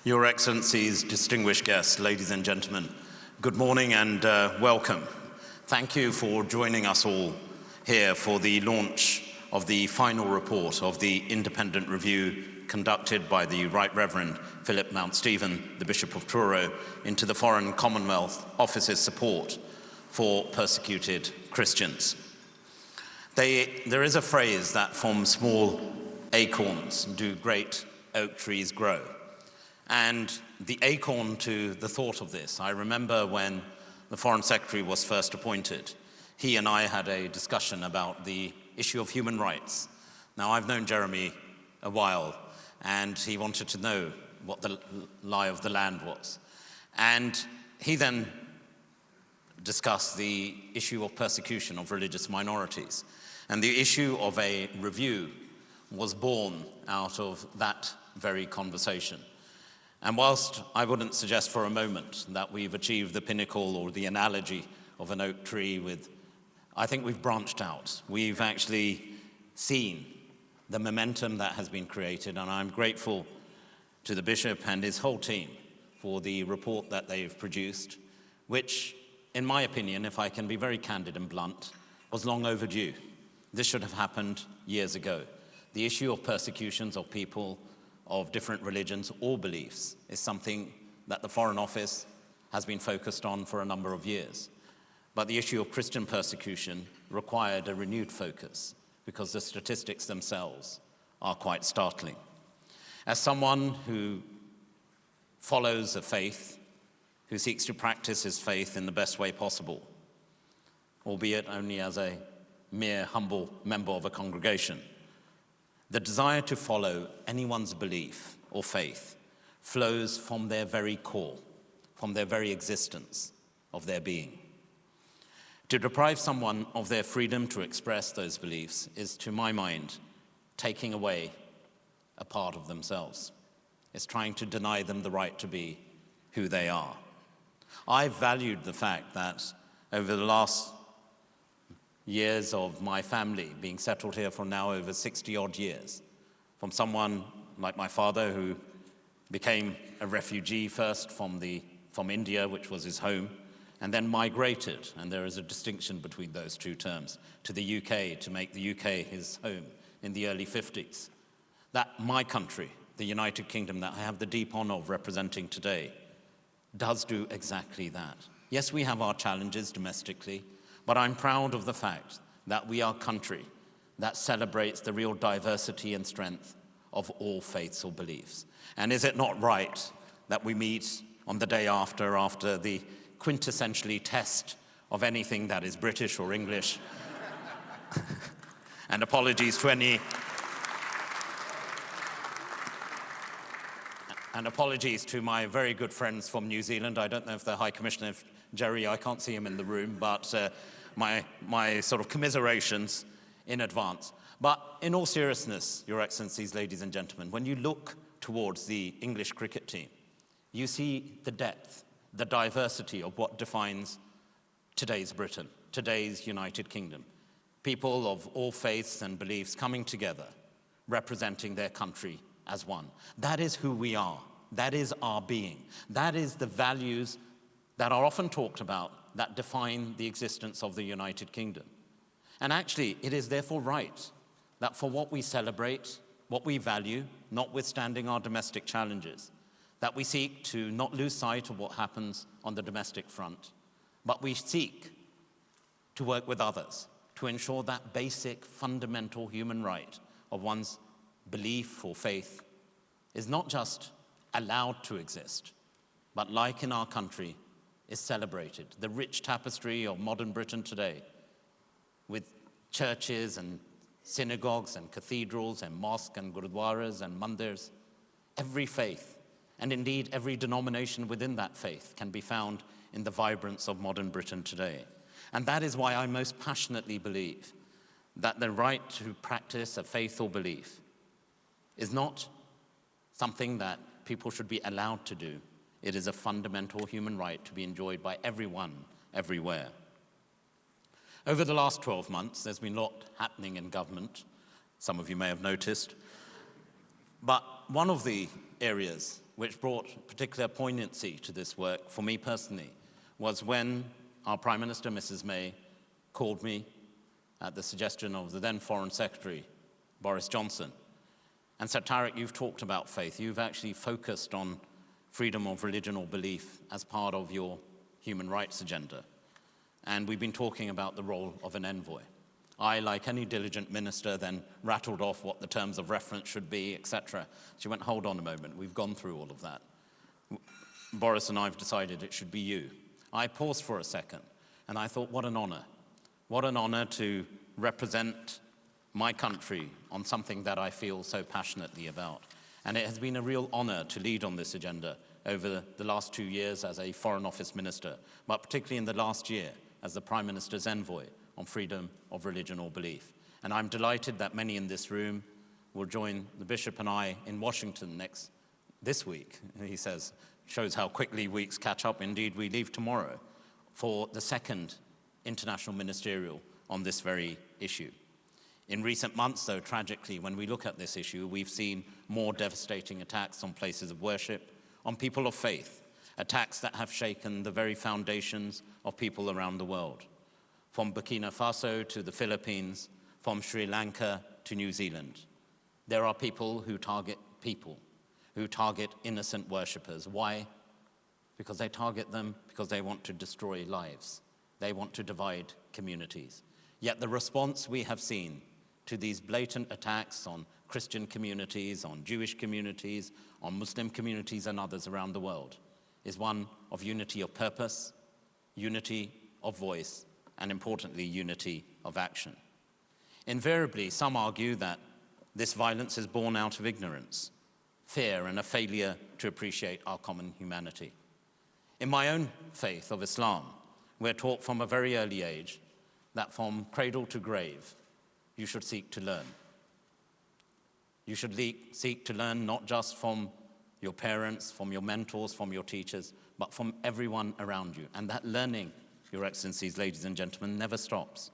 Your Excellencies, distinguished guests, ladies and gentlemen, good morning and welcome. Thank you for joining us all here for the launch of the final report of the independent review conducted by the Right Reverend Philip Mount Stephen, the Bishop of Truro, into the Foreign Commonwealth Office's support for persecuted Christians. There is a phrase that from small acorns do great oak trees grow. And the acorn to the thought of this, I remember when the Foreign Secretary was first appointed, he and I had a discussion about the issue of human rights. Now, I've known Jeremy a while, and he wanted to know what the lie of the land was. And he then discussed the issue of persecution of religious minorities. And the issue of a review was born out of that very conversation. And whilst I wouldn't suggest for a moment that we've achieved the pinnacle or the analogy of an oak tree I think we've branched out. We've actually seen the momentum that has been created, and I'm grateful to the Bishop and his whole team for the report that they've produced, which, in my opinion, if I can be very candid and blunt, was long overdue. This should have happened years ago. The issue of persecutions of people of different religions or beliefs is something that the Foreign Office has been focused on for a number of years. But the issue of Christian persecution required a renewed focus because the statistics themselves are quite startling. As someone who follows a faith, who seeks to practice his faith in the best way possible, albeit only as a mere humble member of a congregation, the desire to follow anyone's belief or faith flows from their very core, from their very existence of their being. To deprive someone of their freedom to express those beliefs is, to my mind, taking away a part of themselves. It's trying to deny them the right to be who they are. I've valued the fact that over the last years of my family being settled here for now over 60-odd years, from someone like my father who became a refugee first from India, which was his home, and then migrated, and there is a distinction between those two terms, to the UK to make the UK his home in the early 50s. That my country, the United Kingdom, that I have the deep honor of representing today, does do exactly that. Yes, we have our challenges domestically, but I'm proud of the fact that we are a country that celebrates the real diversity and strength of all faiths or beliefs. And is it not right that we meet on the day after the quintessentially test of anything that is British or English? And apologies to my very good friends from New Zealand. I don't know if the High Commissioner, Jerry, I can't see him in the room, but my sort of commiserations in advance. But in all seriousness, Your Excellencies, ladies and gentlemen, when you look towards the English cricket team, you see the depth, the diversity of what defines today's Britain, today's United Kingdom. People of all faiths and beliefs coming together, representing their country as one. That is who we are. That is our being. That is the values that are often talked about that define the existence of the United Kingdom. And actually, it is therefore right that for what we celebrate, what we value, notwithstanding our domestic challenges, that we seek to not lose sight of what happens on the domestic front, but we seek to work with others to ensure that basic, fundamental human right of one's belief or faith is not just allowed to exist, but like in our country, is celebrated. The rich tapestry of modern Britain today, with churches and synagogues and cathedrals and mosques and gurudwaras and mandirs, every faith, and indeed every denomination within that faith, can be found in the vibrance of modern Britain today. And that is why I most passionately believe that the right to practice a faith or belief is not something that people should be allowed to do. It is a fundamental human right to be enjoyed by everyone, everywhere. Over the last 12 months, there's been a lot happening in government. Some of you may have noticed. But one of the areas which brought particular poignancy to this work for me personally was when our Prime Minister, Mrs. May, called me at the suggestion of the then Foreign Secretary, Boris Johnson, and said, Tariq, you've talked about faith. You've actually focused on freedom of religion or belief as part of your human rights agenda. And we've been talking about the role of an envoy. I, like any diligent minister, then rattled off what the terms of reference should be, etc. She went, hold on a moment, we've gone through all of that. Boris and I have decided it should be you. I paused for a second, and I thought, what an honor. What an honor to represent my country on something that I feel so passionately about. And it has been a real honor to lead on this agenda over the last 2 years as a Foreign Office Minister, but particularly in the last year as the Prime Minister's envoy on freedom of religion or belief. And I'm delighted that many in this room will join the Bishop and I in Washington this week, he says. Shows how quickly weeks catch up. Indeed, we leave tomorrow for the second international ministerial on this very issue. In recent months, though, tragically, when we look at this issue, we've seen more devastating attacks on places of worship, on people of faith, attacks that have shaken the very foundations of people around the world. From Burkina Faso to the Philippines, from Sri Lanka to New Zealand. There are people who target innocent worshippers. Why? Because they target them because they want to destroy lives. They want to divide communities. Yet the response we have seen to these blatant attacks on Christian communities, on Jewish communities, on Muslim communities and others around the world is one of unity of purpose, unity of voice, and importantly, unity of action. Invariably, some argue that this violence is born out of ignorance, fear, and a failure to appreciate our common humanity. In my own faith of Islam, we're taught from a very early age that from cradle to grave, you should seek to learn. You should seek to learn not just from your parents, from your mentors, from your teachers, but from everyone around you. And that learning, Your Excellencies, ladies and gentlemen, never stops.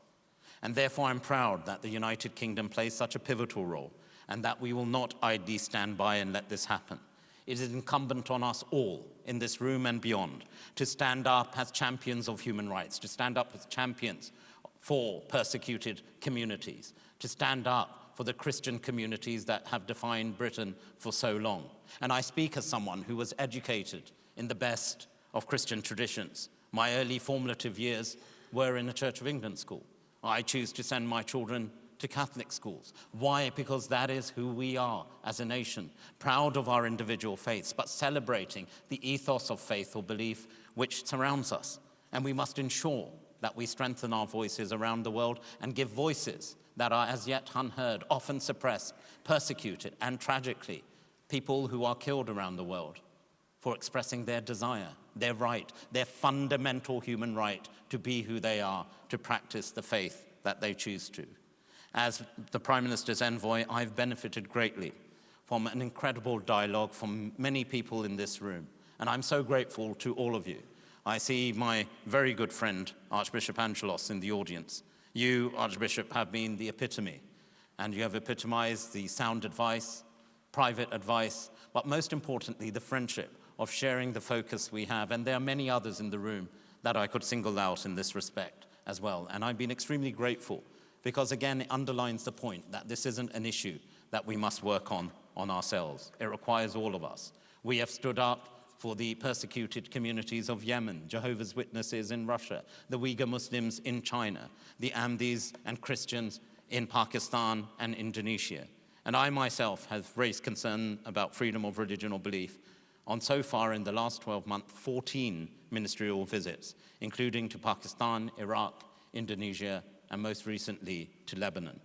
And therefore, I'm proud that the United Kingdom plays such a pivotal role and that we will not idly stand by and let this happen. It is incumbent on us all in this room and beyond to stand up as champions of human rights, to stand up as champions for persecuted communities, to stand up for the Christian communities that have defined Britain for so long. And I speak as someone who was educated in the best of Christian traditions. My early formative years were in a Church of England school. I choose to send my children to Catholic schools. Why? Because that is who we are as a nation, proud of our individual faiths, but celebrating the ethos of faith or belief which surrounds us. And we must ensure that we strengthen our voices around the world and give voices that are as yet unheard, often suppressed, persecuted, and tragically, people who are killed around the world for expressing their desire, their right, their fundamental human right to be who they are, to practice the faith that they choose to. As the Prime Minister's envoy, I've benefited greatly from an incredible dialogue from many people in this room, and I'm so grateful to all of you. I see my very good friend, Archbishop Angelos, in the audience. You, Archbishop, have been the epitome, and you have epitomized the sound advice, private advice, but most importantly, the friendship of sharing the focus we have. And there are many others in the room that I could single out in this respect as well. And I've been extremely grateful because, again, it underlines the point that this isn't an issue that we must work on ourselves. It requires all of us. We have stood up for the persecuted communities of Yemen, Jehovah's Witnesses in Russia, the Uyghur Muslims in China, the Ahmadis and Christians in Pakistan and Indonesia. And I myself have raised concern about freedom of religion or belief on so far in the last 12 months, 14 ministerial visits, including to Pakistan, Iraq, Indonesia, and most recently to Lebanon.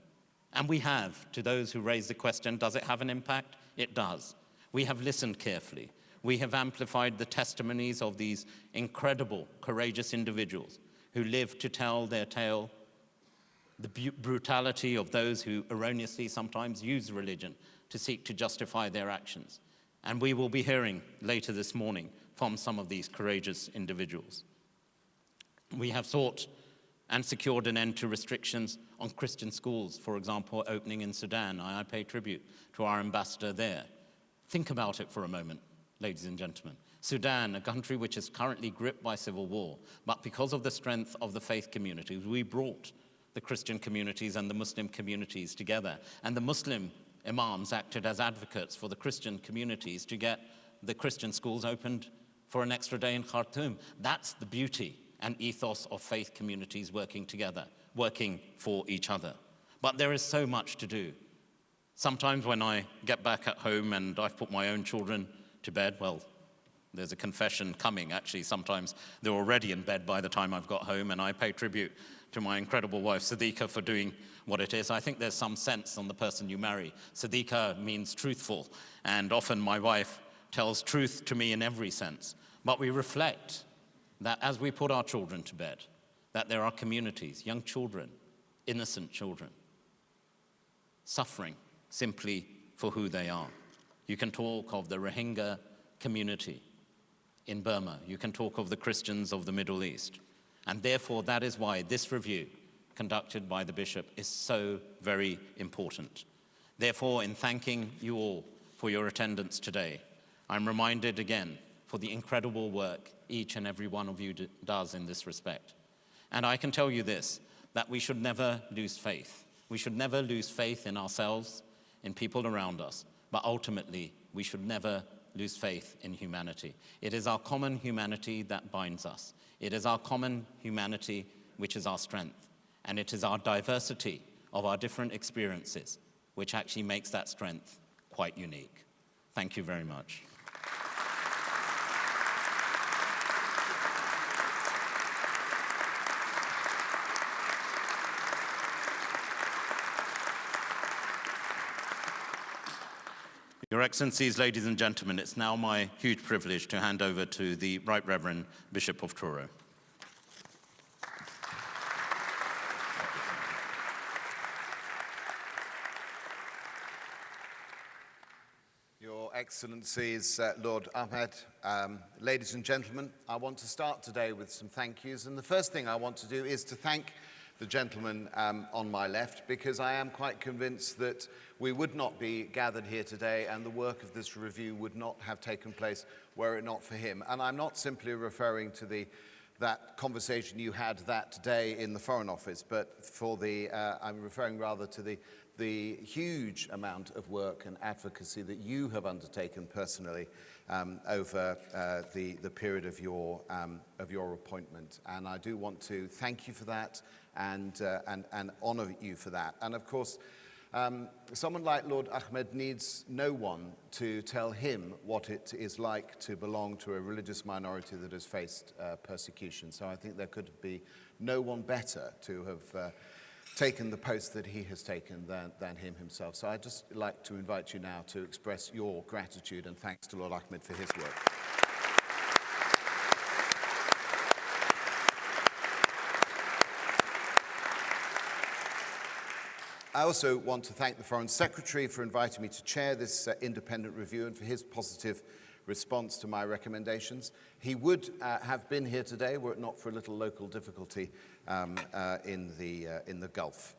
And we have, to those who raise the question, does it have an impact? It does. We have listened carefully. We have amplified the testimonies of these incredible, courageous individuals who live to tell their tale, the brutality of those who erroneously sometimes use religion to seek to justify their actions. And we will be hearing later this morning from some of these courageous individuals. We have sought and secured an end to restrictions on Christian schools, for example, opening in Sudan. I pay tribute to our ambassador there. Think about it for a moment. ladies and gentlemen. Sudan, a country which is currently gripped by civil war, but because of the strength of the faith communities, we brought the Christian communities and the Muslim communities together. And the Muslim imams acted as advocates for the Christian communities to get the Christian schools opened for an extra day in Khartoum. That's the beauty and ethos of faith communities working together, working for each other. But there is so much to do. Sometimes when I get back at home and I've put my own children to bed, well, there's a confession coming, actually. Sometimes they're already in bed by the time I've got home, and I pay tribute to my incredible wife, Sadiqa, for doing what it is. I think there's some sense on the person you marry. Sadiqa means truthful, and often my wife tells truth to me in every sense. But we reflect that as we put our children to bed, that there are communities, young children, innocent children, suffering simply for who they are. You can talk of the Rohingya community in Burma. You can talk of the Christians of the Middle East. And therefore, that is why this review conducted by the Bishop is so very important. Therefore, in thanking you all for your attendance today, I'm reminded again for the incredible work each and every one of you does in this respect. And I can tell you this, that we should never lose faith. We should never lose faith in ourselves, in people around us, but ultimately, we should never lose faith in humanity. It is our common humanity that binds us. It is our common humanity which is our strength. And it is our diversity of our different experiences which actually makes that strength quite unique. Thank you very much. Your Excellencies, ladies and gentlemen, it's now my huge privilege to hand over to the Right Reverend Bishop of Truro. Your Excellencies, Lord Ahmed, ladies and gentlemen, I want to start today with some thank yous. And the first thing I want to do is to thank the gentleman on my left, because I am quite convinced that we would not be gathered here today and the work of this review would not have taken place were it not for him. And I'm not simply referring to that conversation you had that day in the Foreign Office, but I'm referring rather to the huge amount of work and advocacy that you have undertaken personally over the period of your appointment. And I do want to thank you for that and honor you for that. And of course, someone like Lord Ahmed needs no one to tell him what it is like to belong to a religious minority that has faced persecution. So I think there could be no one better to have taken the post that he has taken than him himself. So I'd just like to invite you now to express your gratitude and thanks to Lord Ahmed for his work. I also want to thank the Foreign Secretary for inviting me to chair this independent review and for his positive response to my recommendations. He would have been here today were it not for a little local difficulty in the Gulf.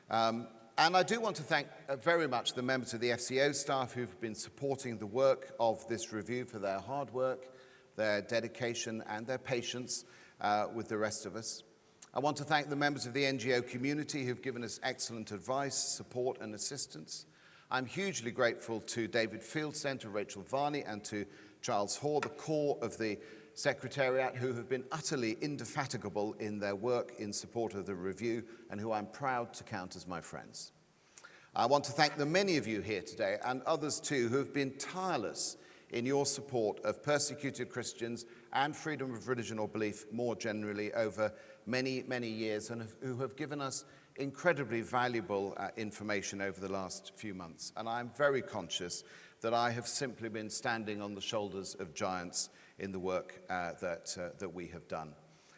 And I do want to thank very much the members of the FCO staff who've been supporting the work of this review for their hard work, their dedication and their patience with the rest of us. I want to thank the members of the NGO community who've given us excellent advice, support and assistance. I'm hugely grateful to David Fieldstone, to Rachel Varney and to Charles Hoare, the core of the Secretariat, who have been utterly indefatigable in their work in support of the review and who I'm proud to count as my friends. I want to thank the many of you here today and others too who have been tireless in your support of persecuted Christians and freedom of religion or belief more generally over many, many years and who have given us incredibly valuable information over the last few months. And I'm very conscious that I have simply been standing on the shoulders of giants in the work that we have done.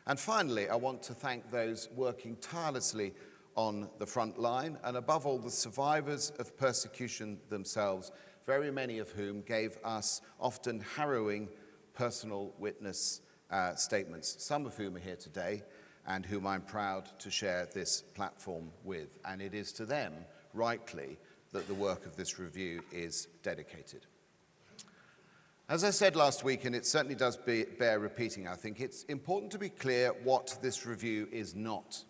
And finally, I want to thank those working tirelessly on the front line, and above all, the survivors of persecution themselves, very many of whom gave us often harrowing personal witness statements, some of whom are here today, and whom I'm proud to share this platform with. And it is to them, rightly, that the work of this review is dedicated. As I said last week, and it certainly does bear repeating, I think, it's important to be clear what this review is not.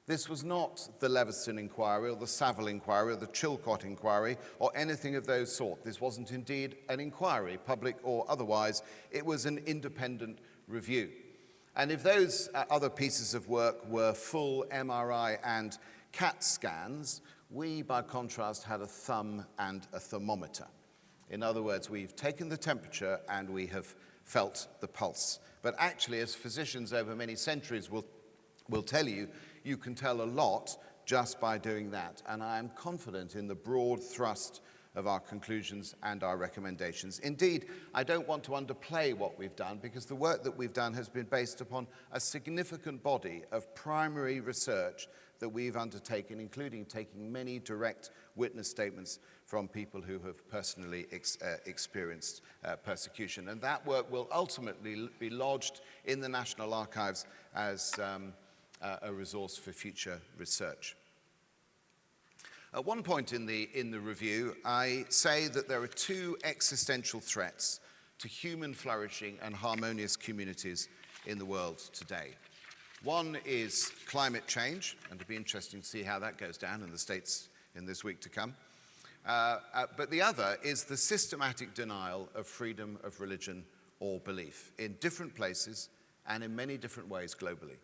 This was not the Leveson inquiry or the Savile inquiry or the Chilcot inquiry or anything of those sort. This wasn't indeed an inquiry, public or otherwise. It was an independent review. And if those other pieces of work were full MRI and CAT scans, we, by contrast, had a thumb and a thermometer. In other words, we've taken the temperature and we have felt the pulse. But actually, as physicians over many centuries will tell you, you can tell a lot just by doing that. And I am confident in the broad thrust of our conclusions and our recommendations. Indeed, I don't want to underplay what we've done because the work that we've done has been based upon a significant body of primary research that we've undertaken, including taking many direct witness statements from people who have personally experienced persecution. And that work will ultimately be lodged in the National Archives as a resource for future research. At one point in the review, I say that there are two existential threats to human flourishing and harmonious communities in the world today. One is climate change, and it'll be interesting to see how that goes down in the States in this week to come. But the other is the systematic denial of freedom of religion or belief in different places and in many different ways globally.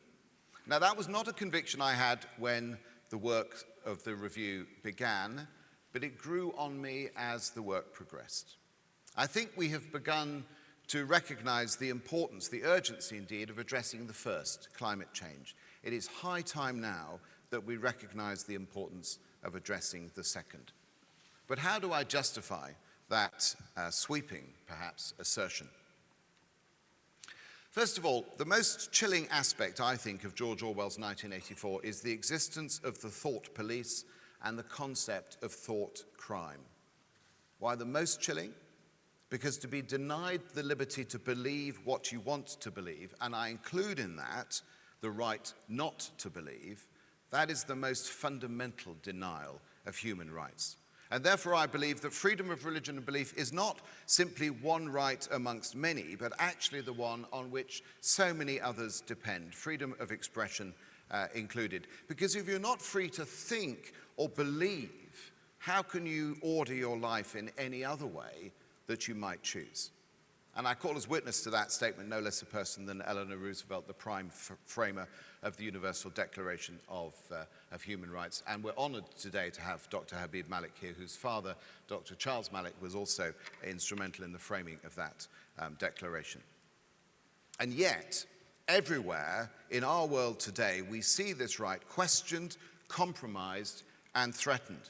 Now, that was not a conviction I had when the work of the review began, but it grew on me as the work progressed. I think we have begun to recognize the importance, the urgency indeed, of addressing the first, climate change. It is high time now that we recognize the importance of addressing the second. But how do I justify that sweeping, perhaps, assertion? First of all, the most chilling aspect, I think, of George Orwell's 1984 is the existence of the thought police and the concept of thought crime. Why the most chilling? Because to be denied the liberty to believe what you want to believe, and I include in that the right not to believe, that is the most fundamental denial of human rights. And therefore I believe that freedom of religion and belief is not simply one right amongst many, but actually the one on which so many others depend, freedom of expression included. Because if you're not free to think or believe, how can you order your life in any other way that you might choose? And I call as witness to that statement no less a person than Eleanor Roosevelt, the prime framer of the Universal Declaration of Human Rights. And we're honored today to have Dr. Habib Malik here, whose father, Dr. Charles Malik, was also instrumental in the framing of that declaration. And yet, everywhere in our world today, we see this right questioned, compromised, and threatened.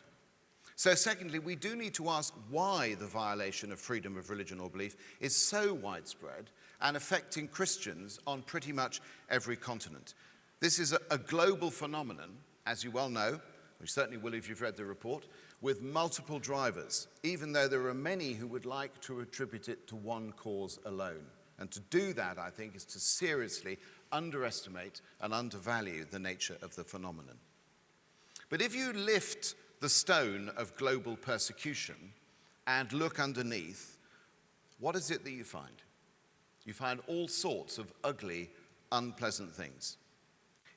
So secondly, we do need to ask why the violation of freedom of religion or belief is so widespread and affecting Christians on pretty much every continent. This is a global phenomenon, as you well know, which certainly will if you've read the report, with multiple drivers, even though there are many who would like to attribute it to one cause alone. And to do that, I think, is to seriously underestimate and undervalue the nature of the phenomenon. But if you lift the stone of global persecution and look underneath, what is it that you find? You find all sorts of ugly, unpleasant things.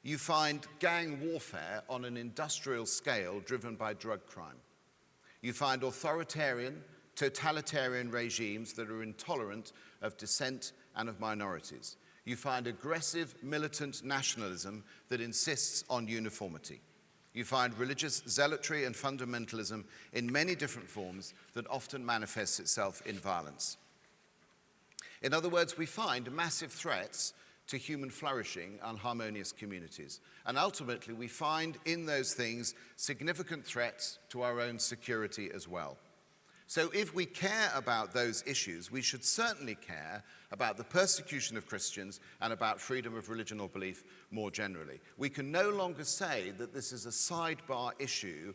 You find gang warfare on an industrial scale driven by drug crime. You find authoritarian, totalitarian regimes that are intolerant of dissent and of minorities. You find aggressive militant nationalism that insists on uniformity. You find religious zealotry and fundamentalism in many different forms that often manifests itself in violence. In other words, we find massive threats to human flourishing and harmonious communities. And ultimately, we find in those things significant threats to our own security as well. So if we care about those issues, we should certainly care about the persecution of Christians and about freedom of religion or belief more generally. We can no longer say that this is a sidebar issue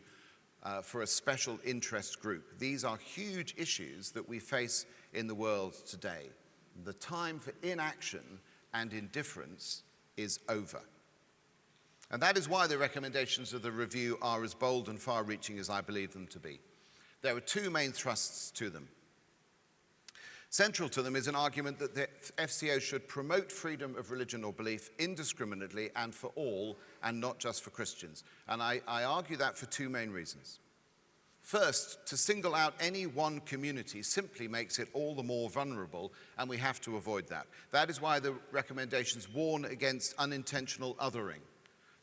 for a special interest group. These are huge issues that we face in the world today. The time for inaction and indifference is over. And that is why the recommendations of the review are as bold and far-reaching as I believe them to be. There are two main thrusts to them. Central to them is an argument that the FCO should promote freedom of religion or belief indiscriminately and for all, and not just for Christians. And I argue that for two main reasons. First, to single out any one community simply makes it all the more vulnerable, and we have to avoid that. That is why the recommendations warn against unintentional othering.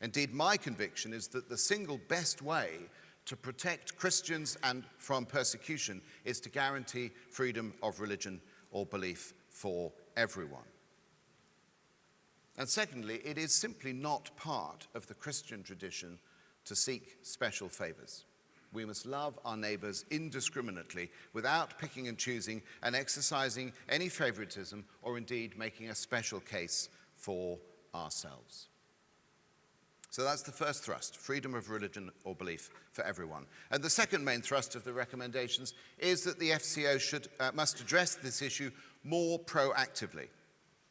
Indeed, my conviction is that the single best way to protect Christians and from persecution is to guarantee freedom of religion or belief for everyone. And secondly, it is simply not part of the Christian tradition to seek special favors. We must love our neighbors indiscriminately without picking and choosing and exercising any favoritism or indeed making a special case for ourselves. So that's the first thrust, freedom of religion or belief for everyone. And the second main thrust of the recommendations is that the FCO must address this issue more proactively.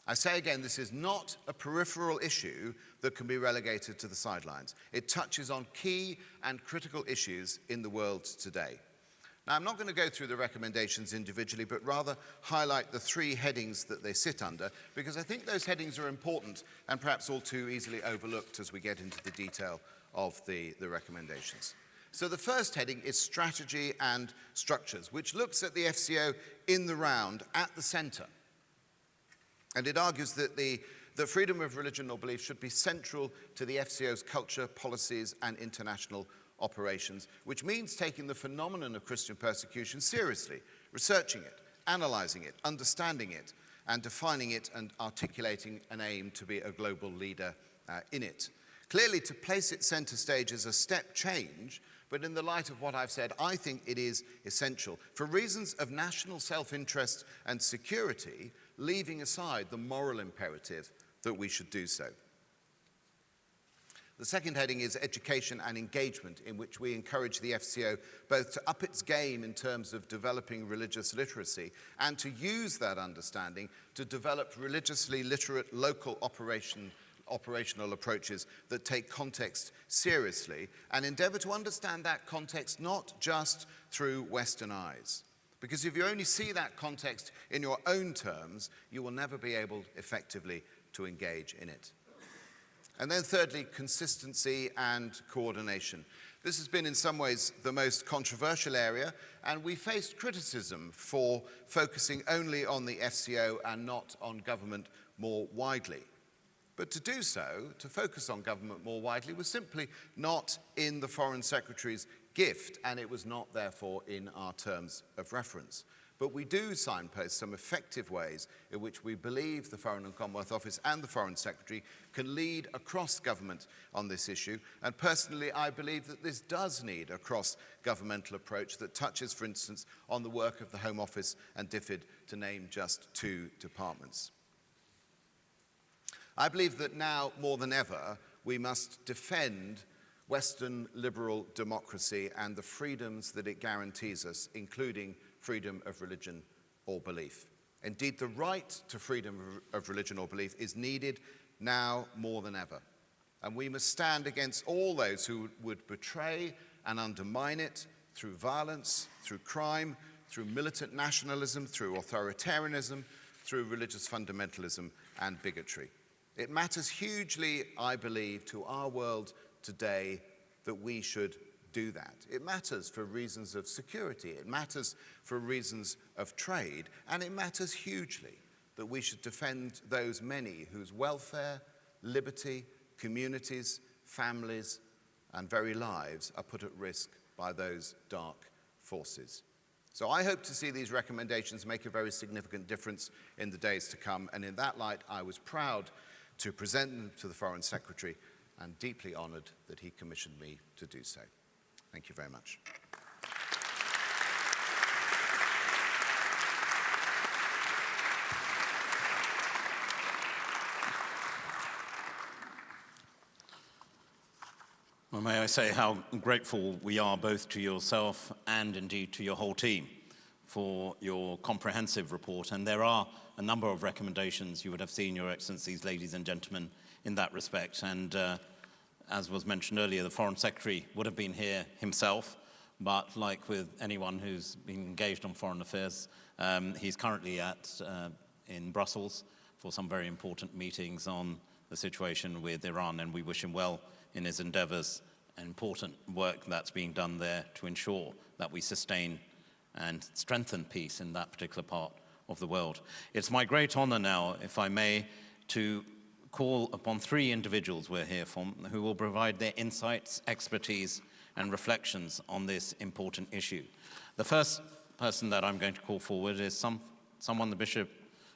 I say again, this is not a peripheral issue that can be relegated to the sidelines. It touches on key and critical issues in the world today. Now, I'm not going to go through the recommendations individually, but rather highlight the three headings that they sit under, because I think those headings are important and perhaps all too easily overlooked as we get into the detail of the recommendations. So the first heading is strategy and structures, which looks at the FCO in the round, at the center. And it argues that the freedom of religion or belief should be central to the FCO's culture, policies, and international operations, which means taking the phenomenon of Christian persecution seriously, researching it, analyzing it, understanding it, and defining it and articulating an aim to be a global leader in it. Clearly, to place it center stage is a step change, but in the light of what I've said, I think it is essential. For reasons of national self-interest and security, leaving aside the moral imperative that we should do so. The second heading is education and engagement, in which we encourage the FCO both to up its game in terms of developing religious literacy and to use that understanding to develop religiously literate local operational approaches that take context seriously and endeavor to understand that context not just through Western eyes. Because if you only see that context in your own terms, you will never be able effectively to engage in it. And then thirdly, consistency and coordination. This has been in some ways the most controversial area, and we faced criticism for focusing only on the FCO and not on government more widely. But to do so, to focus on government more widely, was simply not in the Foreign Secretary's gift, and it was not therefore in our terms of reference. But we do signpost some effective ways in which we believe the Foreign and Commonwealth Office and the Foreign Secretary can lead across government on this issue. And personally, I believe that this does need a cross-governmental approach that touches, for instance, on the work of the Home Office and DFID, to name just two departments. I believe that now, more than ever, we must defend Western liberal democracy and the freedoms that it guarantees us, including freedom of religion or belief. Indeed, the right to freedom of religion or belief is needed now more than ever. And we must stand against all those who would betray and undermine it through violence, through crime, through militant nationalism, through authoritarianism, through religious fundamentalism and bigotry. It matters hugely, I believe, to our world today that we should do that. It matters for reasons of security, it matters for reasons of trade, and it matters hugely that we should defend those many whose welfare, liberty, communities, families, and very lives are put at risk by those dark forces. So I hope to see these recommendations make a very significant difference in the days to come, and in that light, I was proud to present them to the Foreign Secretary and deeply honored that he commissioned me to do so. Thank you very much. Well, may I say how grateful we are both to yourself and indeed to your whole team for your comprehensive report. And there are a number of recommendations you would have seen, Your Excellencies, ladies and gentlemen, in that respect. And as was mentioned earlier, the Foreign Secretary would have been here himself, but like with anyone who's been engaged on foreign affairs, he's currently in Brussels for some very important meetings on the situation with Iran, and we wish him well in his endeavors and important work that's being done there to ensure that we sustain and strengthen peace in that particular part of the world. It's my great honor now, if I may, to call upon three individuals we're here from who will provide their insights, expertise, and reflections on this important issue. The first person that I'm going to call forward is someone the Bishop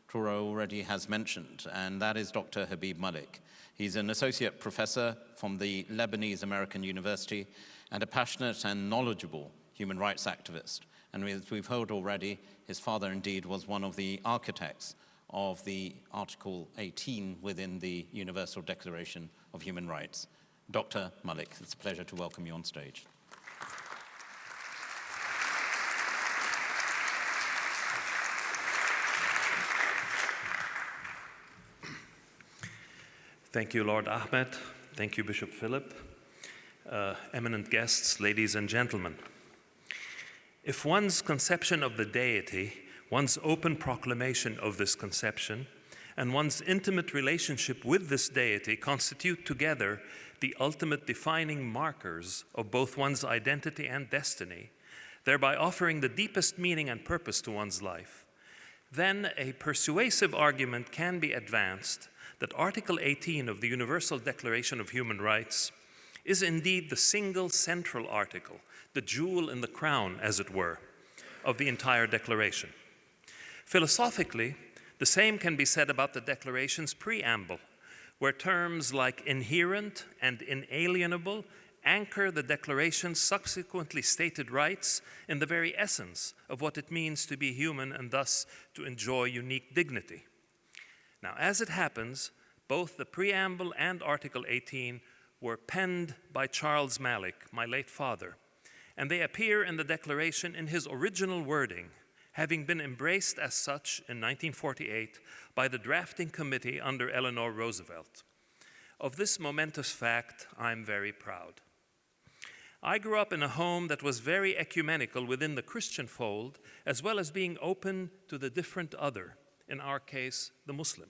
Touré already has mentioned, and that is Dr. Habib Malik. He's an associate professor from the Lebanese American University and a passionate and knowledgeable human rights activist. And as we've heard already, his father indeed was one of the architects of the Article 18 within the Universal Declaration of Human Rights. Dr. Malik, it's a pleasure to welcome you on stage. Thank you, Lord Ahmed. Thank you, Bishop Philip. Eminent guests, ladies and gentlemen. If one's conception of the deity, one's open proclamation of this conception, and one's intimate relationship with this deity constitute together the ultimate defining markers of both one's identity and destiny, thereby offering the deepest meaning and purpose to one's life, then a persuasive argument can be advanced that Article 18 of the Universal Declaration of Human Rights is indeed the single central article, the jewel in the crown, as it were, of the entire declaration. Philosophically, the same can be said about the Declaration's preamble, where terms like inherent and inalienable anchor the Declaration's subsequently stated rights in the very essence of what it means to be human and thus to enjoy unique dignity. Now, as it happens, both the preamble and Article 18 were penned by Charles Malik, my late father, and they appear in the Declaration in his original wording, having been embraced as such in 1948 by the drafting committee under Eleanor Roosevelt. Of this momentous fact, I'm very proud. I grew up in a home that was very ecumenical within the Christian fold, as well as being open to the different other, in our case, the Muslim.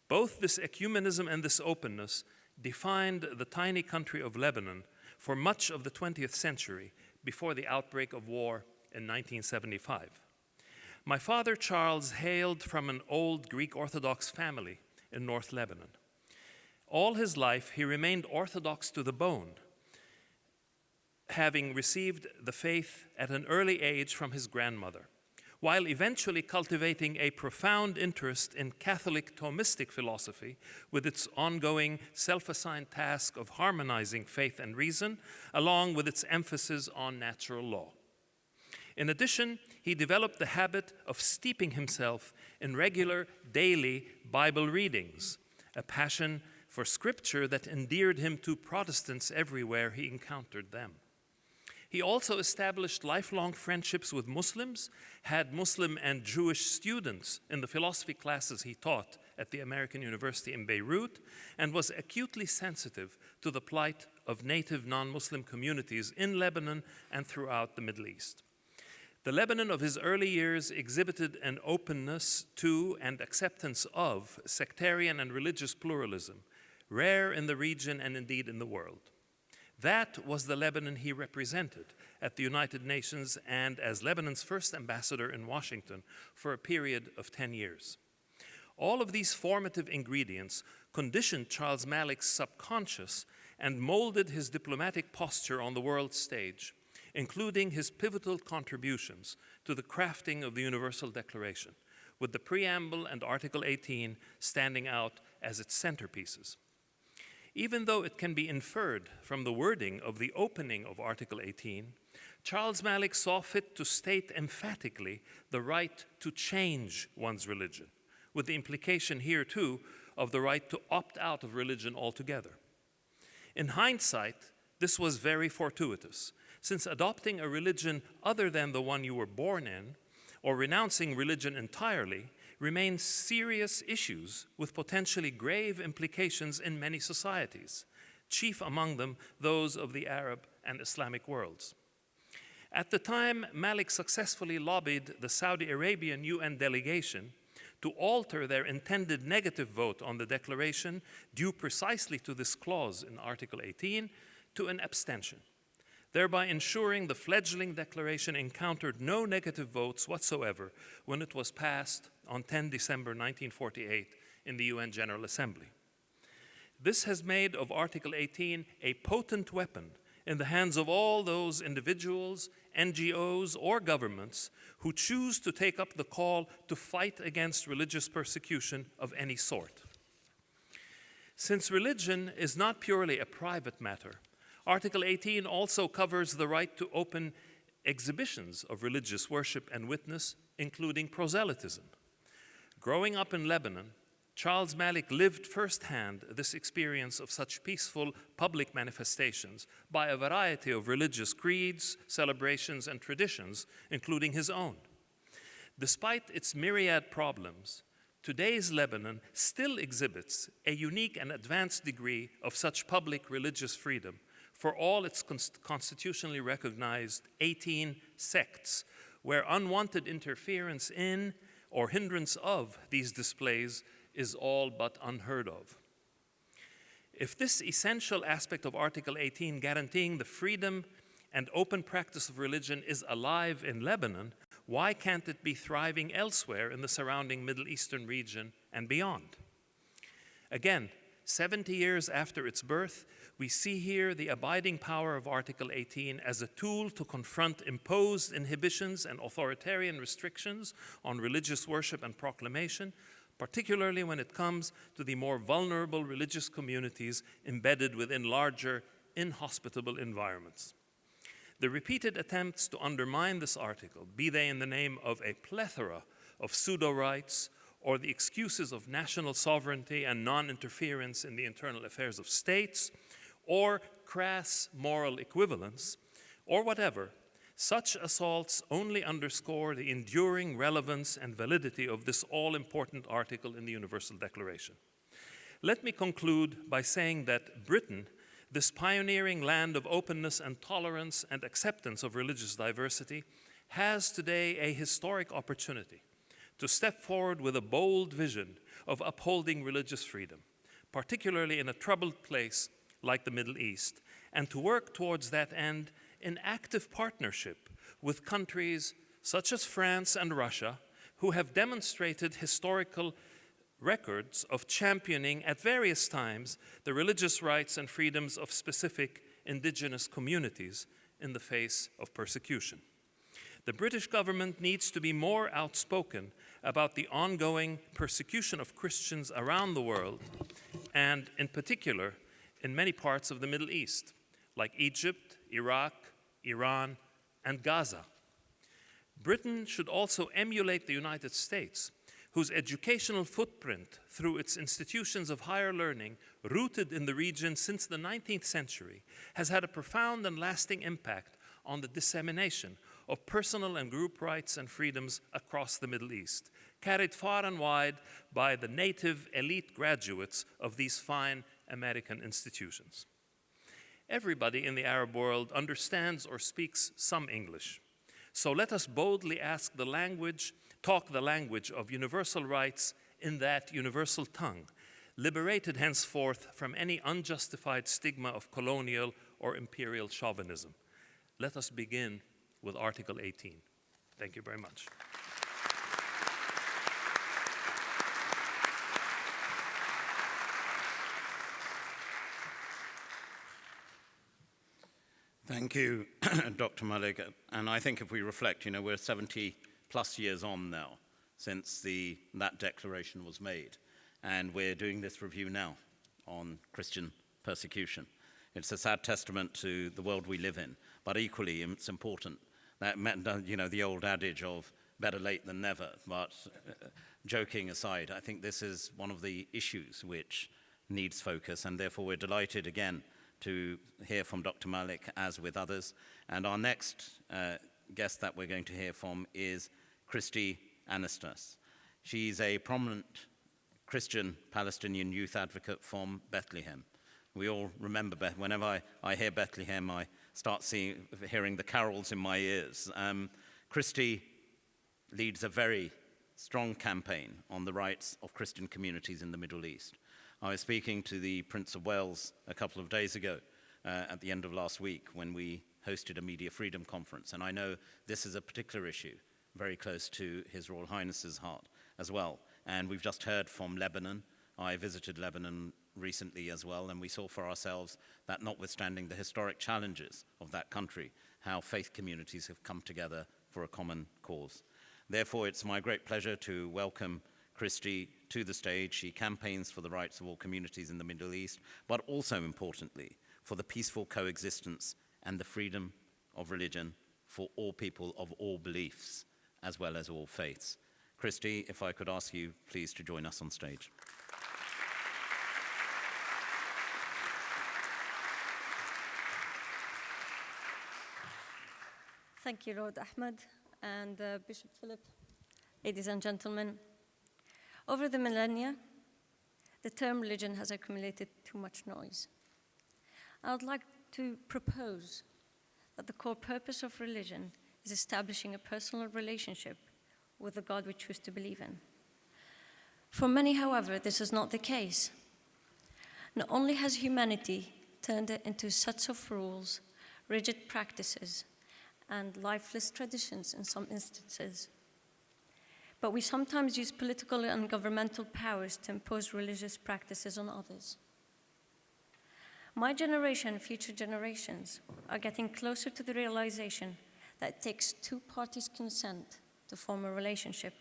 Both this ecumenism and this openness defined the tiny country of Lebanon for much of the 20th century before the outbreak of war in 1975. My father, Charles, hailed from an old Greek Orthodox family in North Lebanon. All his life, he remained Orthodox to the bone, having received the faith at an early age from his grandmother, while eventually cultivating a profound interest in Catholic Thomistic philosophy with its ongoing self-assigned task of harmonizing faith and reason, along with its emphasis on natural law. In addition, he developed the habit of steeping himself in regular daily Bible readings, a passion for scripture that endeared him to Protestants everywhere he encountered them. He also established lifelong friendships with Muslims, had Muslim and Jewish students in the philosophy classes he taught at the American University in Beirut, and was acutely sensitive to the plight of native non-Muslim communities in Lebanon and throughout the Middle East. The Lebanon of his early years exhibited an openness to and acceptance of sectarian and religious pluralism, rare in the region and indeed in the world. That was the Lebanon he represented at the United Nations and as Lebanon's first ambassador in Washington for a period of 10 years. All of these formative ingredients conditioned Charles Malik's subconscious and molded his diplomatic posture on the world stage, including his pivotal contributions to the crafting of the Universal Declaration, with the preamble and Article 18 standing out as its centerpieces. Even though it can be inferred from the wording of the opening of Article 18, Charles Malik saw fit to state emphatically the right to change one's religion, with the implication here, too, of the right to opt out of religion altogether. In hindsight, this was very fortuitous, since adopting a religion other than the one you were born in, or renouncing religion entirely, remain serious issues with potentially grave implications in many societies, chief among them those of the Arab and Islamic worlds. At the time, Malik successfully lobbied the Saudi Arabian UN delegation to alter their intended negative vote on the declaration, due precisely to this clause in Article 18, to an abstention, thereby ensuring the fledgling declaration encountered no negative votes whatsoever when it was passed on 10 December 1948 in the UN General Assembly. This has made of Article 18 a potent weapon in the hands of all those individuals, NGOs, or governments who choose to take up the call to fight against religious persecution of any sort. Since religion is not purely a private matter, Article 18 also covers the right to open exhibitions of religious worship and witness, including proselytism. Growing up in Lebanon, Charles Malik lived firsthand this experience of such peaceful public manifestations by a variety of religious creeds, celebrations, and traditions, including his own. Despite its myriad problems, today's Lebanon still exhibits a unique and advanced degree of such public religious freedom for all its constitutionally recognized 18 sects, where unwanted interference in or hindrance of these displays is all but unheard of. If this essential aspect of Article 18 guaranteeing the freedom and open practice of religion is alive in Lebanon, why can't it be thriving elsewhere in the surrounding Middle Eastern region and beyond? Again, 70 years after its birth, we see here the abiding power of Article 18 as a tool to confront imposed inhibitions and authoritarian restrictions on religious worship and proclamation, particularly when it comes to the more vulnerable religious communities embedded within larger, inhospitable environments. The repeated attempts to undermine this article, be they in the name of a plethora of pseudo-rights or the excuses of national sovereignty and non-interference in the internal affairs of states, or crass moral equivalence, or whatever, such assaults only underscore the enduring relevance and validity of this all-important article in the Universal Declaration. Let me conclude by saying that Britain, this pioneering land of openness and tolerance and acceptance of religious diversity, has today a historic opportunity to step forward with a bold vision of upholding religious freedom, particularly in a troubled place like the Middle East, and to work towards that end in active partnership with countries such as France and Russia, who have demonstrated historical records of championing at various times the religious rights and freedoms of specific indigenous communities in the face of persecution. The British government needs to be more outspoken about the ongoing persecution of Christians around the world, and in particular in many parts of the Middle East, like Egypt, Iraq, Iran, and Gaza. Britain should also emulate the United States, whose educational footprint through its institutions of higher learning, rooted in the region since the 19th century, has had a profound and lasting impact on the dissemination of personal and group rights and freedoms across the Middle East, carried far and wide by the native elite graduates of these fine American institutions. Everybody in the Arab world understands or speaks some English. So let us boldly talk the language of universal rights in that universal tongue, liberated henceforth from any unjustified stigma of colonial or imperial chauvinism. Let us begin with Article 18. Thank you very much. Thank you, Dr. Malik. And I think if we reflect, we're 70 plus years on now since that declaration was made. And we're doing this review now on Christian persecution. It's a sad testament to the world we live in, but equally it's important that, the old adage of better late than never. But joking aside, I think this is one of the issues which needs focus, and therefore we're delighted again to hear from Dr. Malik, as with others. And our next guest that we're going to hear from is Christy Anastas. She's a prominent Christian Palestinian youth advocate from Bethlehem. We all remember, whenever I hear Bethlehem, I start hearing the carols in my ears. Christy leads a very strong campaign on the rights of Christian communities in the Middle East. I was speaking to the Prince of Wales a couple of days ago at the end of last week when we hosted a media freedom conference, and I know this is a particular issue very close to His Royal Highness's heart as well. And we've just heard from Lebanon. I visited Lebanon recently as well, and we saw for ourselves that notwithstanding the historic challenges of that country, how faith communities have come together for a common cause. Therefore, it's my great pleasure to welcome Christy to the stage. She campaigns for the rights of all communities in the Middle East, but also importantly, for the peaceful coexistence and the freedom of religion for all people of all beliefs, as well as all faiths. Christy, if I could ask you, please, to join us on stage. Thank you, Lord Ahmed and Bishop Philip. Ladies and gentlemen, over the millennia, the term religion has accumulated too much noise. I would like to propose that the core purpose of religion is establishing a personal relationship with the God we choose to believe in. For many, however, this is not the case. Not only has humanity turned it into sets of rules, rigid practices, and lifeless traditions in some instances, but we sometimes use political and governmental powers to impose religious practices on others. My generation and future generations are getting closer to the realization that it takes two parties' consent to form a relationship.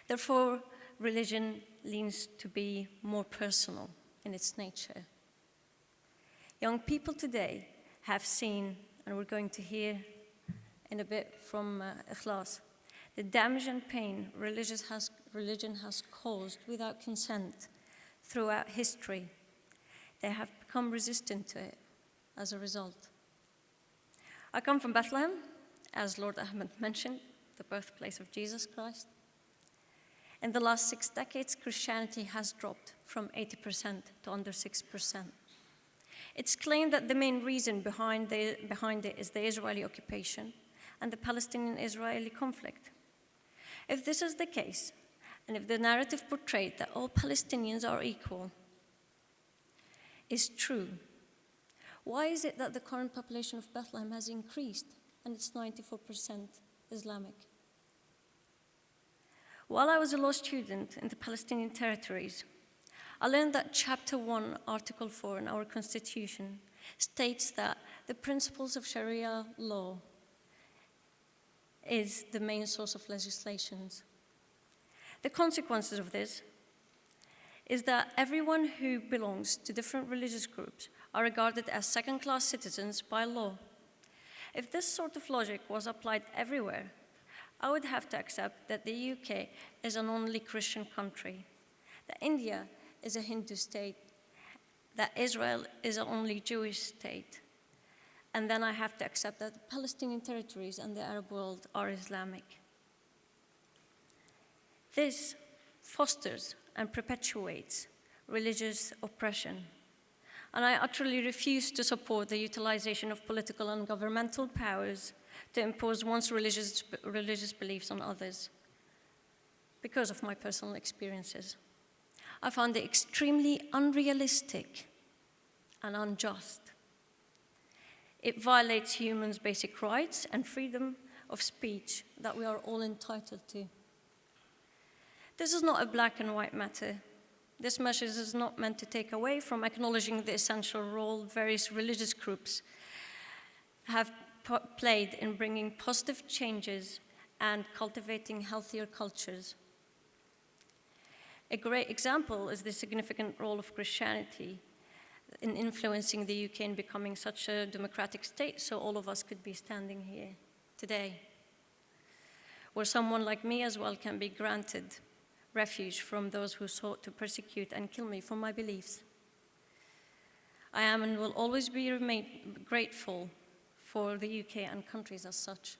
Therefore, religion leans to be more personal in its nature. Young people today have seen, and we're going to hear in a bit from Ikhlas, the damage and pain religion has caused without consent throughout history. They have become resistant to it as a result. I come from Bethlehem, as Lord Ahmed mentioned, the birthplace of Jesus Christ. In the last 6 decades, Christianity has dropped from 80% to under 6%. It's claimed that the main reason behind it is the Israeli occupation and the Palestinian-Israeli conflict. If this is the case, and if the narrative portrayed that all Palestinians are equal is true, why is it that the current population of Bethlehem has increased and it's 94% Islamic? While I was a law student in the Palestinian territories, I learned that Chapter 1, Article 4 in our Constitution states that the principles of Sharia law is the main source of legislations. The consequences of this is that everyone who belongs to different religious groups are regarded as second-class citizens by law. If this sort of logic was applied everywhere, I would have to accept that the UK is an only Christian country, that India is a Hindu state, that Israel is an only Jewish state, and then I have to accept that the Palestinian territories and the Arab world are Islamic. This fosters and perpetuates religious oppression, and I utterly refuse to support the utilization of political and governmental powers to impose one's religious beliefs on others because of my personal experiences. I found it extremely unrealistic and unjust. It violates humans' basic rights and freedom of speech that we are all entitled to. This is not a black and white matter. This message is not meant to take away from acknowledging the essential role various religious groups have played in bringing positive changes and cultivating healthier cultures. A great example is the significant role of Christianity in influencing the UK in becoming such a democratic state, so all of us could be standing here today, where someone like me as well can be granted refuge from those who sought to persecute and kill me for my beliefs. I am and will always remain grateful for the UK and countries as such.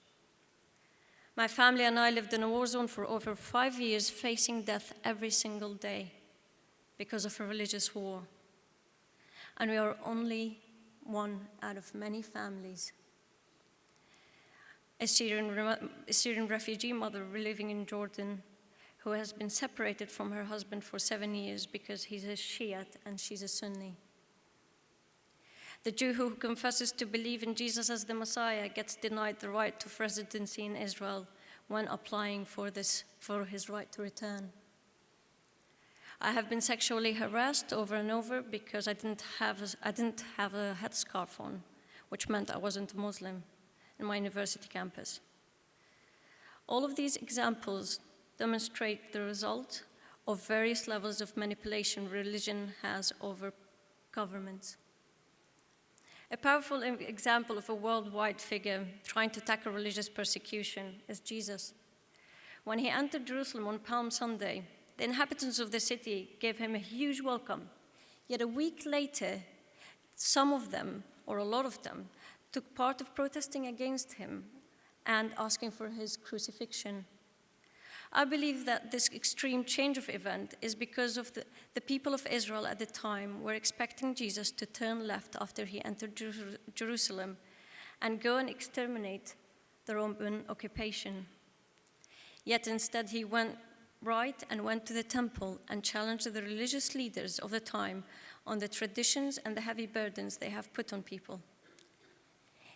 My family and I lived in a war zone for over 5 years, facing death every single day because of a religious war. And we are only one out of many families. A Syrian refugee mother living in Jordan who has been separated from her husband for 7 years because he's a Shiite and she's a Sunni. The Jew who confesses to believe in Jesus as the Messiah gets denied the right to residency in Israel when applying for his right to return. I have been sexually harassed over and over because I didn't have a headscarf on, which meant I wasn't a Muslim, in my university campus. All of these examples demonstrate the result of various levels of manipulation religion has over governments. A powerful example of a worldwide figure trying to tackle religious persecution is Jesus. When he entered Jerusalem on Palm Sunday, the inhabitants of the city gave him a huge welcome. Yet a week later, some of them, or a lot of them, took part of protesting against him and asking for his crucifixion. I believe that this extreme change of event is because of the people of Israel at the time were expecting Jesus to turn left after he entered Jerusalem and go and exterminate the Roman occupation. Yet instead he went right and went to the temple and challenged the religious leaders of the time on the traditions and the heavy burdens they have put on people.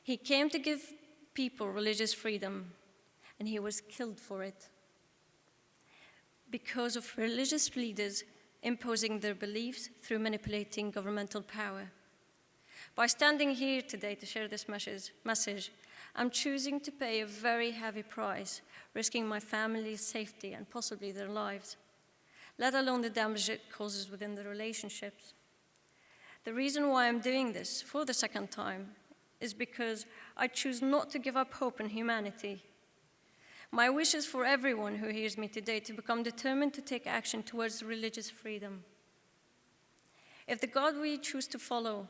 He came to give people religious freedom, and he was killed for it, because of religious leaders imposing their beliefs through manipulating governmental power. By standing here today to share this message, I'm choosing to pay a very heavy price, risking my family's safety and possibly their lives, let alone the damage it causes within the relationships. The reason why I'm doing this for the second time is because I choose not to give up hope in humanity. My wish is for everyone who hears me today to become determined to take action towards religious freedom. If the God we choose to follow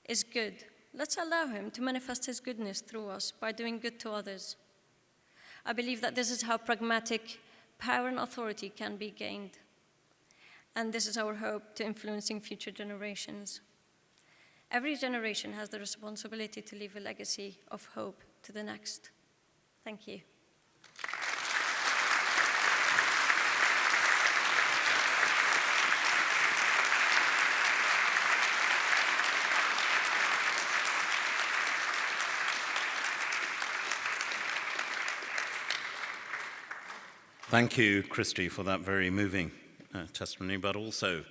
is good, let's allow him to manifest his goodness through us by doing good to others. I believe that this is how pragmatic power and authority can be gained. And this is our hope to influencing future generations. Every generation has the responsibility to leave a legacy of hope to the next. Thank you. Thank you, Christy, for that very moving testimony, but also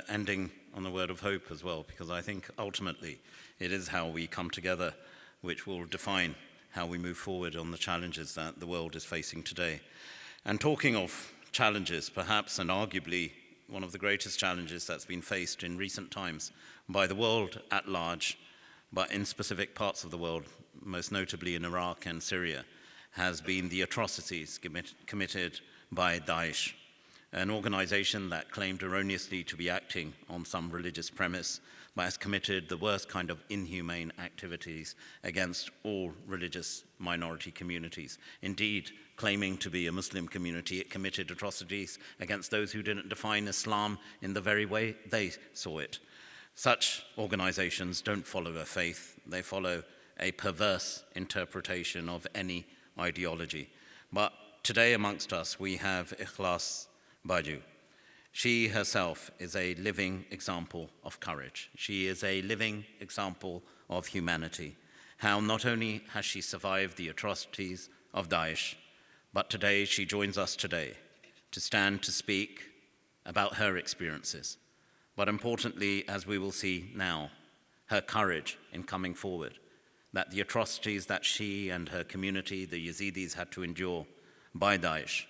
ending on the word of hope as well, because I think ultimately it is how we come together which will define how we move forward on the challenges that the world is facing today. And talking of challenges, perhaps and arguably one of the greatest challenges that's been faced in recent times by the world at large, but in specific parts of the world, most notably in Iraq and Syria, has been the atrocities committed by Daesh, an organization that claimed erroneously to be acting on some religious premise, but has committed the worst kind of inhumane activities against all religious minority communities. Indeed, claiming to be a Muslim community, it committed atrocities against those who didn't define Islam in the very way they saw it. Such organizations don't follow a faith, they follow a perverse interpretation of any ideology. But today amongst us we have Ikhlas Baju. She herself is a living example of courage. She is a living example of humanity. How not only has she survived the atrocities of Daesh, but today she joins us today to stand to speak about her experiences. But importantly, as we will see now, her courage in coming forward, that the atrocities that she and her community, the Yazidis, had to endure by Daesh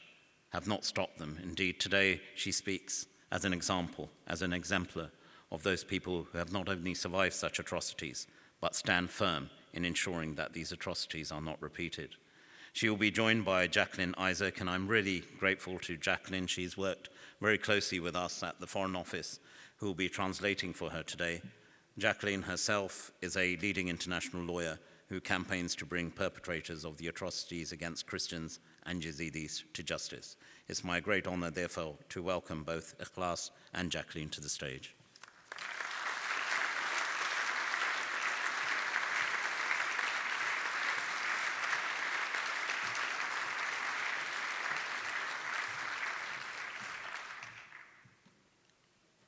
have not stopped them. Indeed, today she speaks as an example, as an exemplar of those people who have not only survived such atrocities, but stand firm in ensuring that these atrocities are not repeated. She will be joined by Jacqueline Isaac, and I'm really grateful to Jacqueline. She's worked very closely with us at the Foreign Office, who will be translating for her today. Jacqueline herself is a leading international lawyer who campaigns to bring perpetrators of the atrocities against Christians and Yazidis to justice. It's my great honor, therefore, to welcome both Ikhlas and Jacqueline to the stage.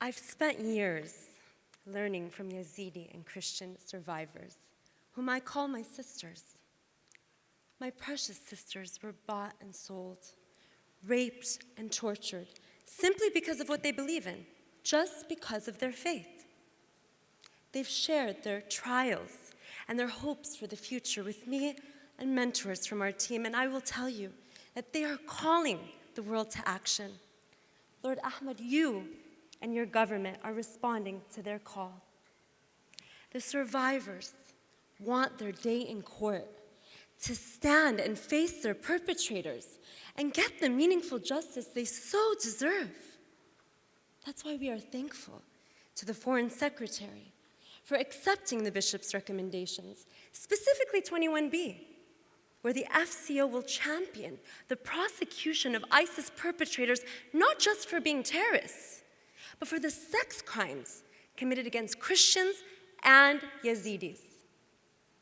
I've spent years learning from Yazidi and Christian survivors, whom I call my sisters. My precious sisters were bought and sold, raped and tortured, simply because of what they believe in, just because of their faith. They've shared their trials and their hopes for the future with me and mentors from our team, and I will tell you that they are calling the world to action. Lord Ahmed, you and your government are responding to their call. The survivors want their day in court to stand and face their perpetrators and get the meaningful justice they so deserve. That's why we are thankful to the Foreign Secretary for accepting the bishop's recommendations, specifically 21B, where the FCO will champion the prosecution of ISIS perpetrators not just for being terrorists, but for the sex crimes committed against Christians and Yazidis.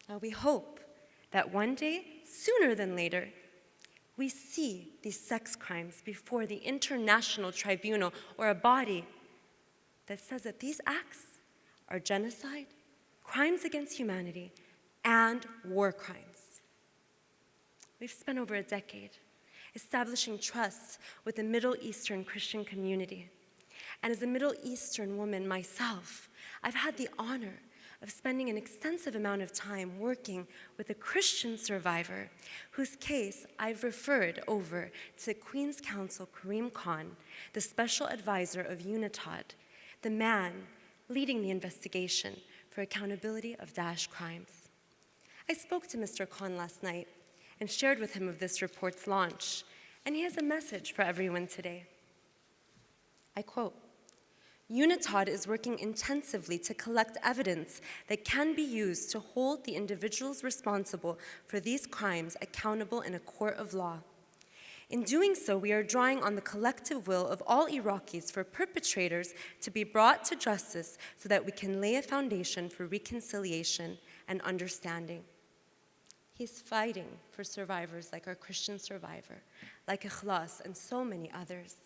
Now we hope that one day, sooner than later, we see these sex crimes before the International Tribunal, or a body that says that these acts are genocide, crimes against humanity, and war crimes. We've spent over a decade establishing trust with the Middle Eastern Christian community. And as a Middle Eastern woman myself, I've had the honor of spending an extensive amount of time working with a Christian survivor whose case I've referred over to Queen's Counsel Karim Khan, the special advisor of UNITAD, the man leading the investigation for accountability of Daesh crimes. I spoke to Mr. Khan last night and shared with him of this report's launch, and he has a message for everyone today. I quote, UNITAD is working intensively to collect evidence that can be used to hold the individuals responsible for these crimes accountable in a court of law. In doing so, we are drawing on the collective will of all Iraqis for perpetrators to be brought to justice so that we can lay a foundation for reconciliation and understanding. He's fighting for survivors like our Christian survivor, like Ikhlas and so many others.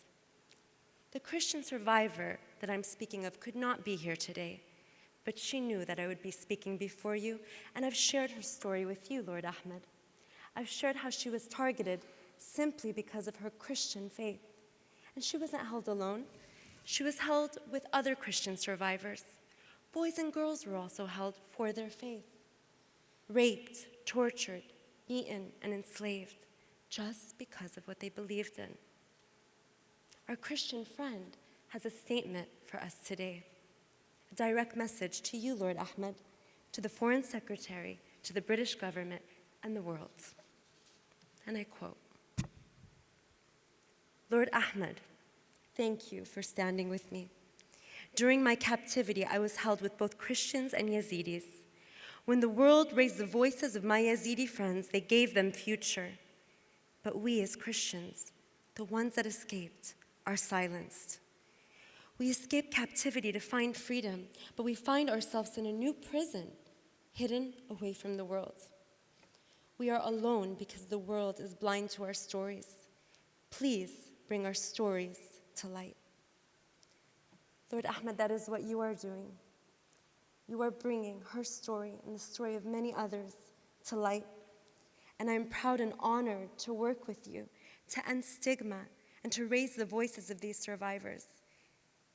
The Christian survivor that I'm speaking of could not be here today, but she knew that I would be speaking before you, and I've shared her story with you, Lord Ahmed. I've shared how she was targeted simply because of her Christian faith. And she wasn't held alone. She was held with other Christian survivors. Boys and girls were also held for their faith, raped, tortured, beaten, and enslaved just because of what they believed in. Our Christian friend has a statement for us today, a direct message to you, Lord Ahmed, to the Foreign Secretary, to the British government, and the world. And I quote, Lord Ahmed, thank you for standing with me. During my captivity, I was held with both Christians and Yazidis. When the world raised the voices of my Yazidi friends, they gave them future. But we as Christians, the ones that escaped, are silenced. We escape captivity to find freedom, but we find ourselves in a new prison, hidden away from the world. We are alone because the world is blind to our stories. Please bring our stories to light. Lord Ahmed, that is what you are doing. You are bringing her story and the story of many others to light. And I'm proud and honored to work with you to end stigma and to raise the voices of these survivors.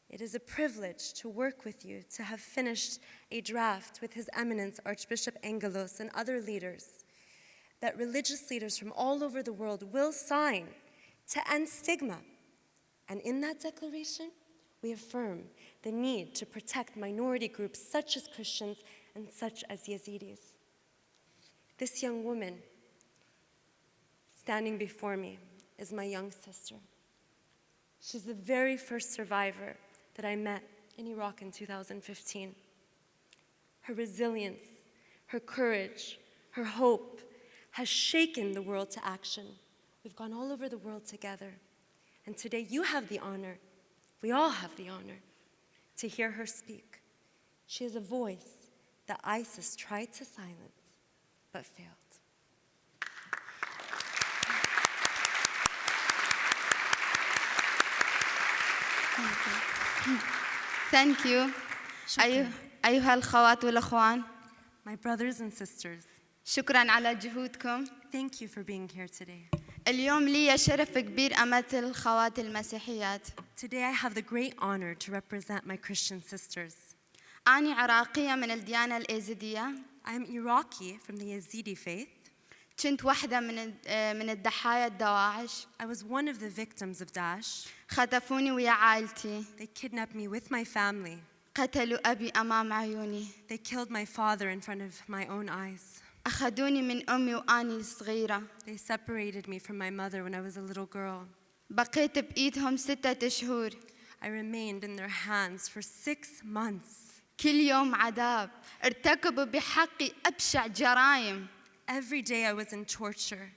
It is a privilege to work with you, to have finished a draft with His Eminence Archbishop Angelos and other leaders that religious leaders from all over the world will sign to end stigma. And in that declaration, we affirm the need to protect minority groups such as Christians and such as Yazidis. This young woman standing before me is my young sister. She's the very first survivor that I met in Iraq in 2015. Her resilience, her courage, her hope has shaken the world to action. We've gone all over the world together. And today you have the honor, we all have the honor, to hear her speak. She is a voice that ISIS tried to silence, but failed. Thank you. أيها الخوات والأخوان، My brothers and sisters, شكراً على جهودكم. thank you for being here today. اليوم لي شرف كبير أمثل الخوات المسيحيات. Today I have the great honor to represent my Christian sisters. أنا عراقية من الديانة الإيزيدية. I am Iraqi from the Yazidi faith. كنت واحدة من الضحايا الدواعش. I was one of the victims of Daesh. خطفوني ويا عائلتي. They kidnapped me with my family. قتلوا أبي أمام عيوني. They killed my father in front of my own eyes. أخذوني من أمي وأني صغيرة. They separated me from my mother when I was a little girl. بقيت بإيدهم 6 شهور. I remained in their hands for 6 months. كل يوم عذاب. ارتكبوا بحقي أبشع جرائم. Every day I was in torture.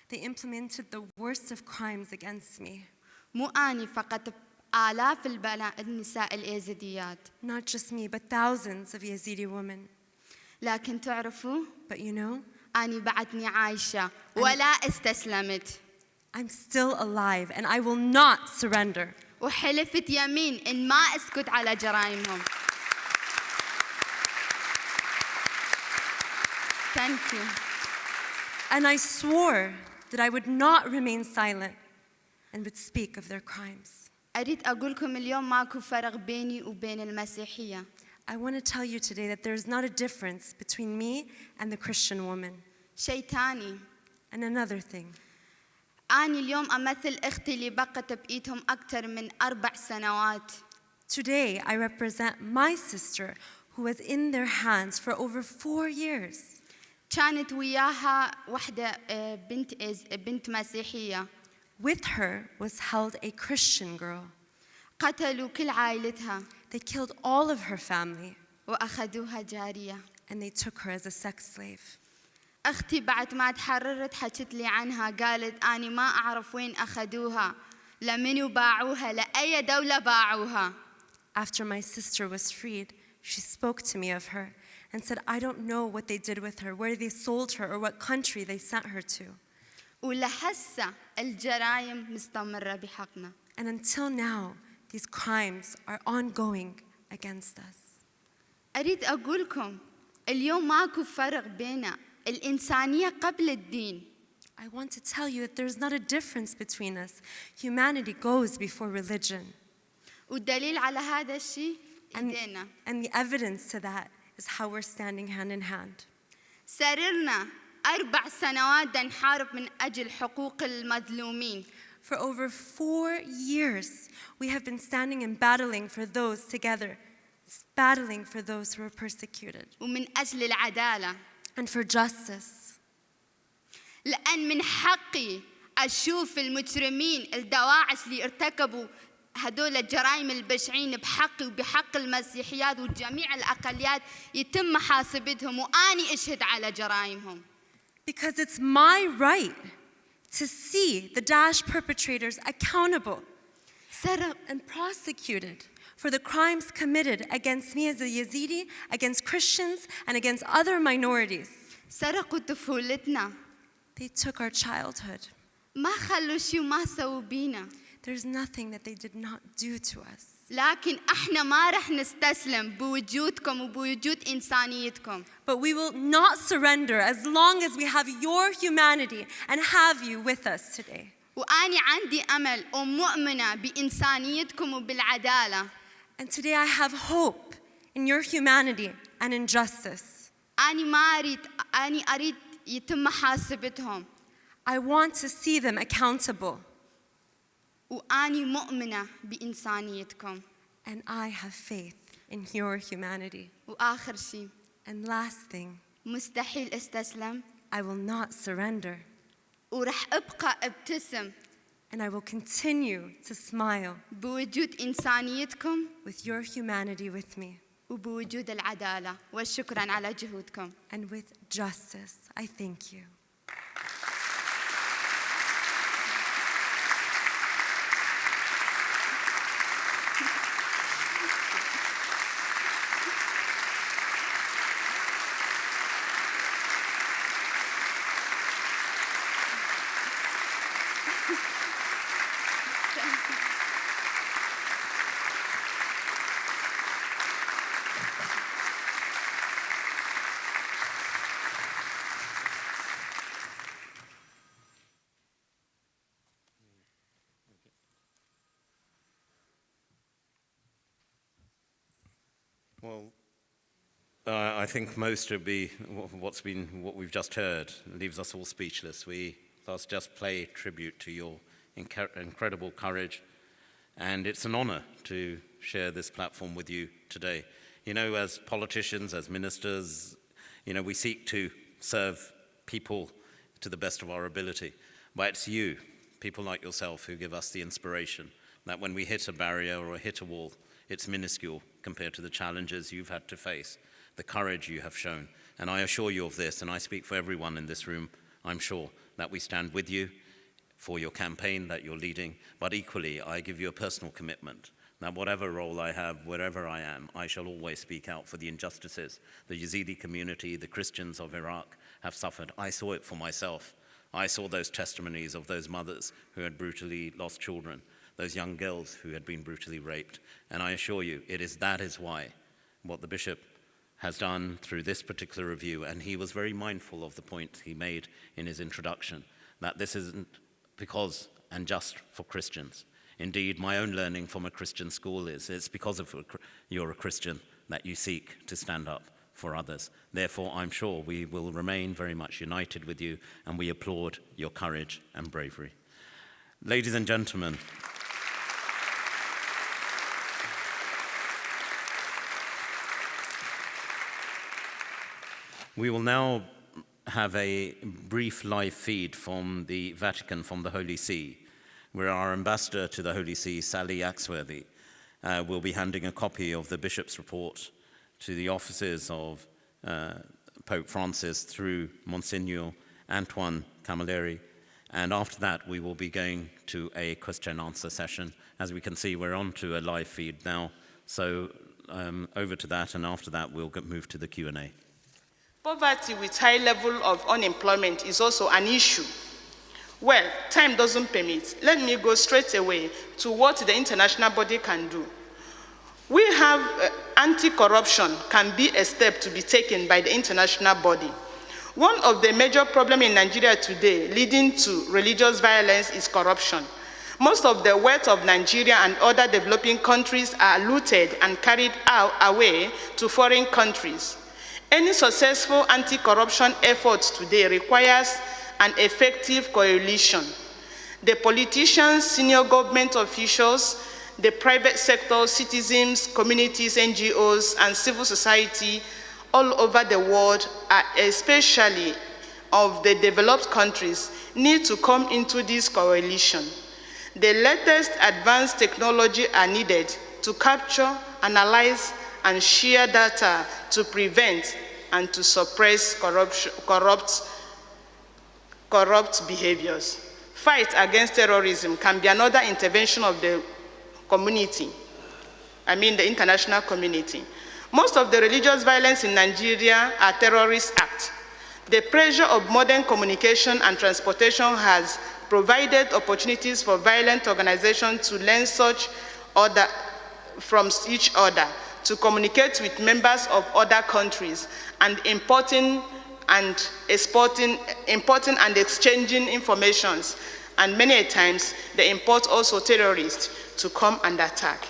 They implemented the worst of crimes against me. مو أني فقط، آلاف النساء الإيزيديات. Not just me, but thousands of Yazidi women. لكن تعرفوا، But you know, أني بعدني عايشة ولا استسلمت. I'm still alive and I will not surrender. وحلفت يمين إن ما أسكت على جرائمهم. Thank you. And I swore that I would not remain silent and would speak of their crimes. أريد أقولكم اليوم ماكو فرق بيني وبين المسيحية. I want to tell you today that there is not a difference between me and the Christian woman. شيء تاني، And another thing, أنا اليوم أمثل أختي اللي بقت بإيدهم أكثر من 4 سنوات. today I represent my sister who was in their hands for over 4 years. كانت وياها وحدة بنت مسيحية. With her was held a Christian girl. قتلوا كل عائلتها They killed all of her family وأخذوها جارية. and they took her as a sex slave. أختي بعد ما تحررت حكت لي عنها، قالت أنا ما أعرف وين أخذوها، لمنو باعوها، لأي دولة باعوها. After my sister was freed, she spoke to me of her and said, I don't know what they did with her, where they sold her, or what country they sent her to. ولحسه الجرائم مستمرة بحقنا. And until now, these crimes are ongoing against us. أريد أقولكم اليوم ماكو فرق بين الإنسانية قبل الدين. I want to tell you that there's not a difference between us. Humanity goes before religion. والدليل على هذا الشيء إيدينا. And the evidence to that is how we're standing hand in hand. سررنا 4 سنوات نحارب من أجل حقوق المظلومين. For over 4 years, we have been standing and battling for those together, battling for those who are persecuted. ومن أجل العدالة. And for justice. لأن من حقي أشوف المجرمين الدواعش اللي ارتكبوا هدول الجرائم البشعين بحقي وبحق المسيحيات وجميع الأقليات يتم محاسبتهم وأني أشهد على جرائمهم. Because it's my right to see the Daesh perpetrators accountable and prosecuted for the crimes committed against me as a Yazidi, against Christians, and against other minorities. سرقوا طفولتنا. They took our childhood. ما خلوا شيء وما سووا بينا. There's nothing that they did not do to us. لكن احنا ما رح نستسلم بوجودكم وبوجود إنسانيتكم. But we will not surrender as long as we have your humanity and have you with us today. وأنا عندي أمل ومؤمنة بإنسانيتكم وبالعدالة. And today I have hope in your humanity and in justice. أنا أريد يتم محاسبتهم. I want to see them accountable. وأنا مؤمنة بإنسانيتكم. And I have faith in your humanity. وآخر شيء. And last thing, مستحيل استسلم. I will not surrender. ورح أبقى ابتسم. And I will continue to smile بوجود إنسانيتكم. with your humanity with me. وبوجود العدالة. والشكرا على جهودكم. And with justice, I thank you. Well, I think most would be what we've just heard leaves us all speechless. We thus just pay tribute to your incredible courage, and it's an honor to share this platform with you today. You know, as politicians, as ministers, you know, we seek to serve people to the best of our ability. But it's you, people like yourself, who give us the inspiration that when we hit a barrier or hit a wall, it's minuscule compared to the challenges you've had to face, the courage you have shown. And I assure you of this, and I speak for everyone in this room, I'm sure, that we stand with you for your campaign that you're leading, but equally, I give you a personal commitment that whatever role I have, wherever I am, I shall always speak out for the injustices the Yazidi community, the Christians of Iraq have suffered. I saw it for myself. I saw those testimonies of those mothers who had brutally lost children, those young girls who had been brutally raped. And I assure you, that is why what the bishop has done through this particular review, and he was very mindful of the point he made in his introduction, that this isn't because and just for Christians. Indeed, my own learning from a Christian school it's because of you're a Christian that you seek to stand up for others. Therefore, I'm sure we will remain very much united with you, and we applaud your courage and bravery. Ladies and gentlemen, we will now have a brief live feed from the Vatican, from the Holy See, where our ambassador to the Holy See, Sally Axworthy, will be handing a copy of the bishop's report to the offices of Pope Francis through Monsignor Antoine Camilleri. And after that, we will be going to a question and answer session. As we can see, we're on to a live feed now. So over to that, and after that, we'll move to the Q&A. Poverty with high level of unemployment is also an issue. Well, time doesn't permit. Let me go straight away to what the international body can do. We have anti-corruption can be a step to be taken by the international body. One of the major problems in Nigeria today leading to religious violence is corruption. Most of the wealth of Nigeria and other developing countries are looted and carried away to foreign countries. Any successful anti-corruption efforts today requires an effective coalition. The politicians, senior government officials, the private sector, citizens, communities, NGOs, and civil society all over the world, especially of the developed countries, need to come into this coalition. The latest advanced technology are needed to capture, analyze, and share data to prevent and to suppress corrupt behaviors. Fight against terrorism can be another intervention of the community, the international community. Most of the religious violence in Nigeria are terrorist acts. The pressure of modern communication and transportation has provided opportunities for violent organizations to learn from each other, to communicate with members of other countries, and importing and exchanging informations. And many times, they import also terrorists to come and attack.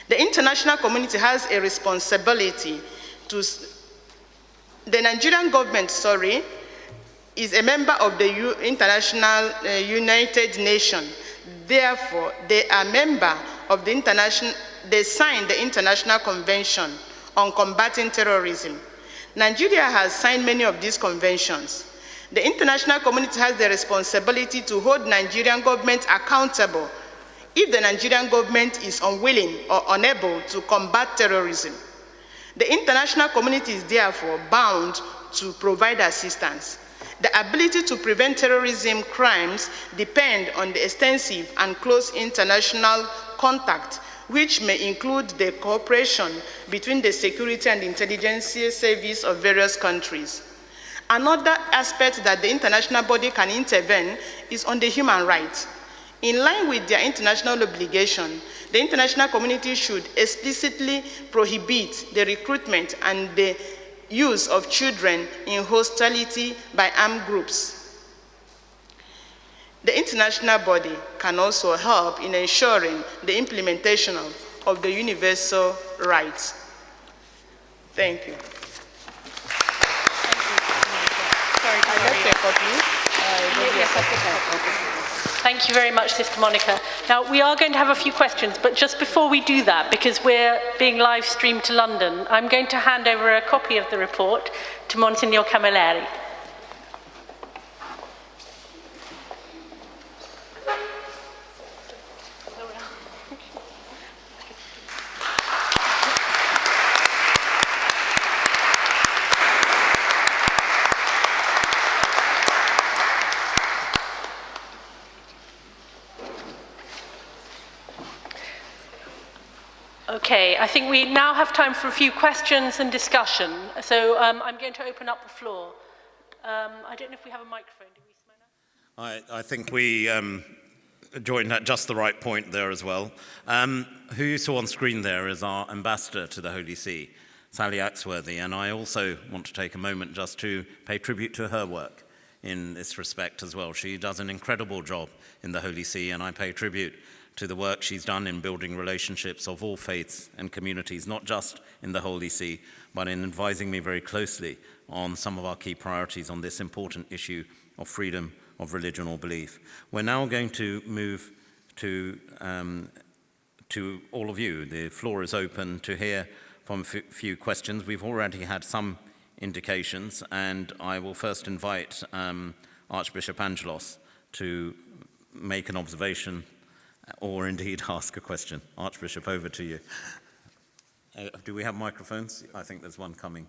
The international community has a responsibility to, the Nigerian government, is a member of the International United Nations. Therefore, they are member of the they signed the International Convention on Combating Terrorism. Nigeria has signed many of these conventions. The international community has the responsibility to hold Nigerian government accountable if the Nigerian government is unwilling or unable to combat terrorism. The international community is therefore bound to provide assistance. The ability to prevent terrorism crimes depend on the extensive and close international contact, which may include the cooperation between the security and intelligence service of various countries. Another aspect that the international body can intervene is on the human rights. In line with their international obligation, the international community should explicitly prohibit the recruitment and the use of children in hostility by armed groups. The international body can also help in ensuring the implementation of the universal rights. Thank you. Sorry to worry you. Thank you very much, Sister Monica. Now, we are going to have a few questions, but just before we do that, because we're being live streamed to London, I'm going to hand over a copy of the report to Monsignor Camilleri. Okay, I think we now have time for a few questions and discussion. So I'm going to open up the floor. I don't know if we have a microphone. Do we, Simona? I think we joined at just the right point there as well. Who you saw on screen there is our ambassador to the Holy See, Sally Axworthy, and I also want to take a moment just to pay tribute to her work in this respect as well. She does an incredible job in the Holy See, and I pay tribute to the work she's done in building relationships of all faiths and communities, not just in the Holy See, but in advising me very closely on some of our key priorities on this important issue of freedom of religion or belief. We're now going to move to all of you. The floor is open to hear from a few questions. We've already had some indications, and I will first invite Archbishop Angelos to make an observation or indeed ask a question. Archbishop, over to you. Do we have microphones? I think there's one coming.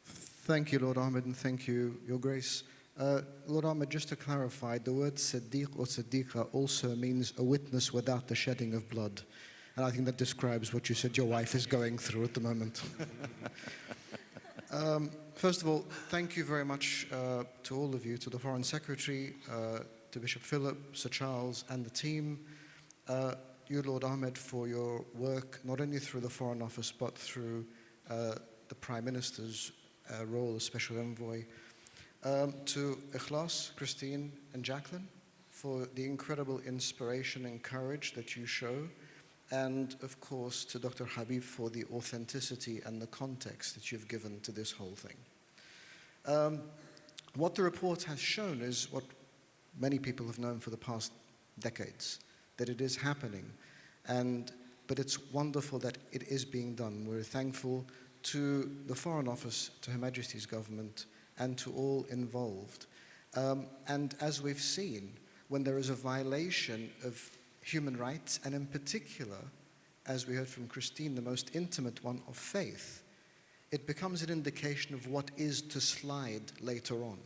Thank you, Lord Ahmed, and thank you, Your Grace. Lord Ahmed, just to clarify, the word Siddiq or Siddiqa also means a witness without the shedding of blood. And I think that describes what you said your wife is going through at the moment. First of all, thank you very much to all of you, to the Foreign Secretary, to Bishop Philip, Sir Charles, and the team. You, Lord Ahmed, for your work, not only through the Foreign Office, but through the Prime Minister's role as Special Envoy. To Ikhlas, Christine, and Jacqueline, for the incredible inspiration and courage that you show. And, of course, to Dr. Habib for the authenticity and the context that you've given to this whole thing. What the report has shown is what many people have known for the past decades, that it is happening. But it's wonderful that it is being done. We're thankful to the Foreign Office, to Her Majesty's government, and to all involved. And as we've seen, when there is a violation of human rights, and in particular, as we heard from Christine, the most intimate one of faith, it becomes an indication of what is to slide later on.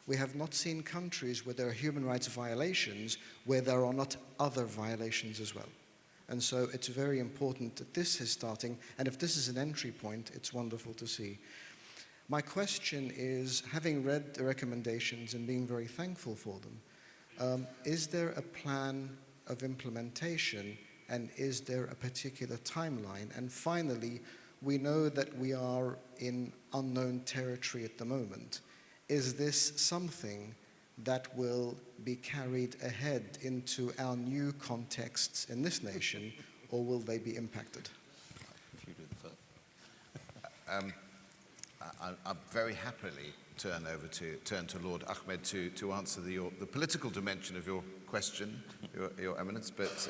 We have not seen countries where there are human rights violations where there are not other violations as well. And so it's very important that this is starting, and if this is an entry point, it's wonderful to see. My question is, having read the recommendations and being very thankful for them, is there a plan of implementation, and is there a particular timeline? And finally, we know that we are in unknown territory at the moment. Is this something that will be carried ahead into our new contexts in this nation, or will they be impacted? If you do the first. I'll very happily turn to Lord Ahmed to answer the political dimension of your question, Your Eminence. But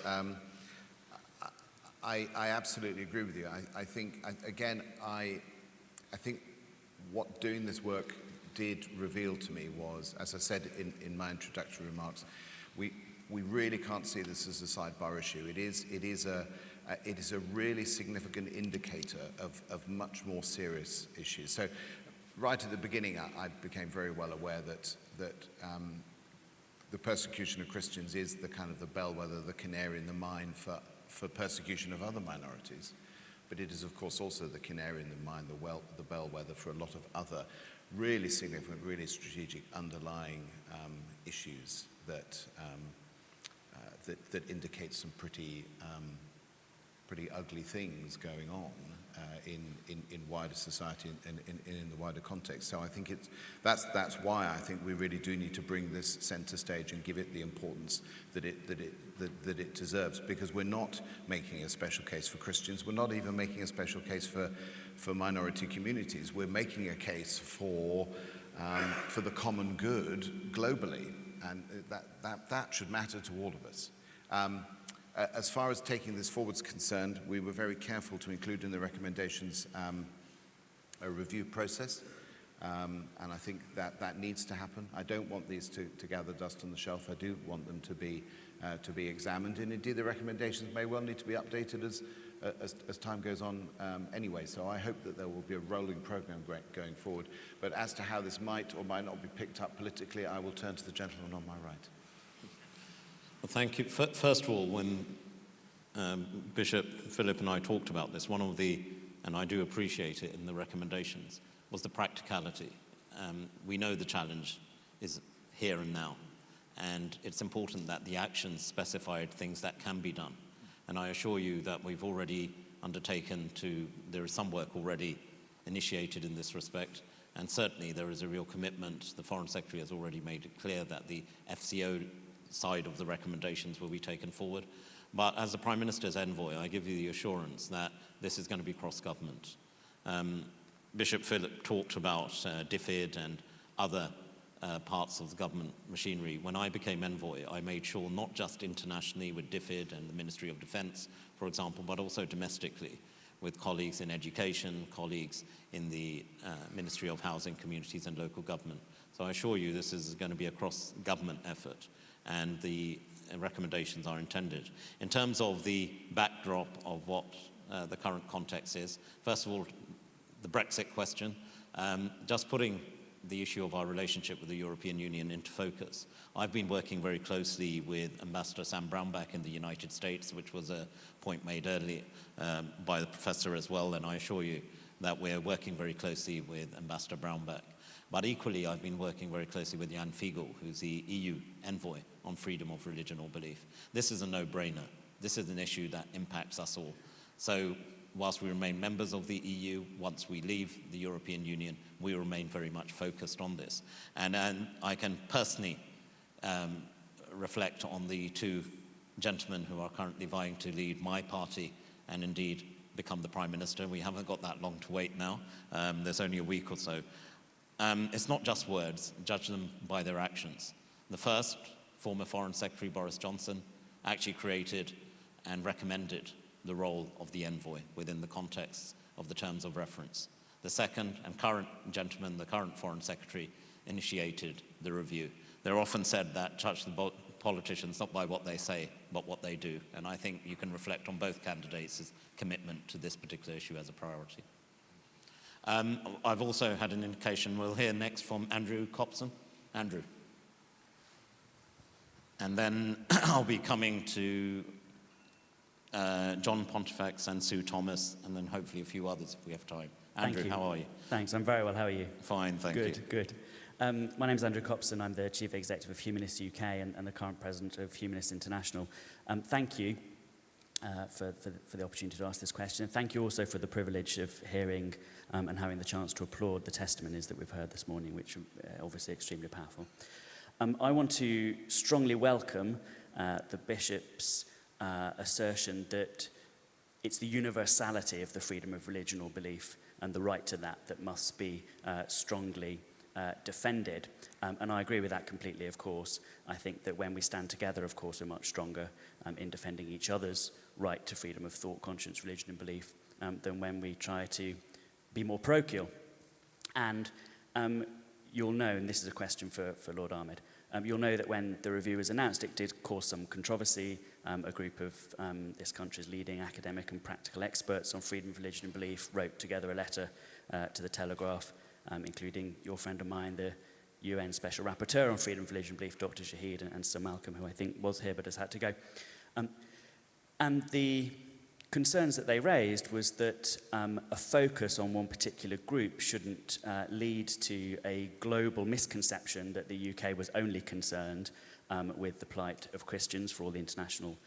I absolutely agree with you. I think what doing this work did reveal to me was, as I said in my introductory remarks, we really can't see this as a sidebar issue. It is a really significant indicator of much more serious issues. So right at the beginning, I became very well aware that the persecution of Christians is the kind of the bellwether, the canary in the mine for persecution of other minorities. But it is, of course, also the canary in the mine, the bellwether for a lot of other really significant, really strategic underlying issues that indicate some pretty ugly things going on in wider society and in the wider context. So I think that's why I think we really do need to bring this centre stage and give it the importance that it deserves, because we're not making a special case for Christians. We're not even making a special case for minority communities. We're making a case for the common good globally, and that should matter to all of us. As far as taking this forward is concerned, we were very careful to include in the recommendations a review process, and I think that needs to happen. I don't want these to gather dust on the shelf. I do want them to be examined, and indeed the recommendations may well need to be updated as time goes on anyway. So I hope that there will be a rolling program going forward. But as to how this might or might not be picked up politically, I will turn to the gentleman on my right. Well, thank you. First of all, when Bishop Philip and I talked about this, one of the, and I do appreciate it in the recommendations, was the practicality. We know the challenge is here and now, and it's important that the actions specified things that can be done. And I assure you that we've already undertaken there is some work already initiated in this respect, and certainly there is a real commitment. The Foreign Secretary has already made it clear that the FCO side of the recommendations will be taken forward. But as the Prime Minister's envoy, I give you the assurance that this is going to be cross-government. Bishop Philip talked about DFID and other parts of the government machinery. When I became envoy, I made sure not just internationally with DFID and the Ministry of Defence, for example, but also domestically with colleagues in education, colleagues in the Ministry of Housing, Communities and Local Government. So I assure you this is going to be a cross-government effort, and the recommendations are intended. In terms of the backdrop of what the current context is, first of all, the Brexit question, just putting the issue of our relationship with the European Union into focus. I've been working very closely with Ambassador Sam Brownback in the United States, which was a point made earlier by the professor as well, and I assure you that we're working very closely with Ambassador Brownback. But equally, I've been working very closely with Jan Fiegel, who's the EU envoy on freedom of religion or belief. This is a no-brainer. This is an issue that impacts us all. So whilst we remain members of the EU, once we leave the European Union, we remain very much focused on this. And I can personally reflect on the two gentlemen who are currently vying to lead my party and indeed become the Prime Minister. We haven't got that long to wait now. There's only a week or so. It's not just words, judge them by their actions. The first, former Foreign Secretary Boris Johnson, actually created and recommended the role of the envoy within the context of the terms of reference. The second and current gentleman, the current Foreign Secretary, initiated the review. They're often said that judge the politicians not by what they say, but what they do. And I think you can reflect on both candidates' commitment to this particular issue as a priority. I've also had an indication, we'll hear next from Andrew Copson. Andrew. And then I'll be coming to John Pontifex and Sue Thomas, and then hopefully a few others if we have time. Andrew, how are you? Thanks, I'm very well. How are you? Fine, thank you. Good. My name's Andrew Copson. I'm the Chief Executive of Humanists UK and the current President of Humanists International. Thank you for the opportunity to ask this question. And thank you also for the privilege of hearing and having the chance to applaud the testimonies that we've heard this morning, which are obviously extremely powerful. I want to strongly welcome the Bishop's assertion that it's the universality of the freedom of religion or belief and the right to that must be strongly defended. And I agree with that completely, of course. I think that when we stand together, of course, we're much stronger in defending each other's right to freedom of thought, conscience, religion and belief than when we try to be more parochial. And you'll know, and this is a question for Lord Ahmed, you'll know that when the review was announced, it did cause some controversy. A group of this country's leading academic and practical experts on freedom of religion and belief wrote together a letter to the Telegraph, including your friend of mine, the UN Special Rapporteur on Freedom of Religion and Belief, Dr. Shahid, and Sir Malcolm, who I think was here but has had to go. And the concerns that they raised was that a focus on one particular group shouldn't lead to a global misconception that the UK was only concerned with the plight of Christians, for all the international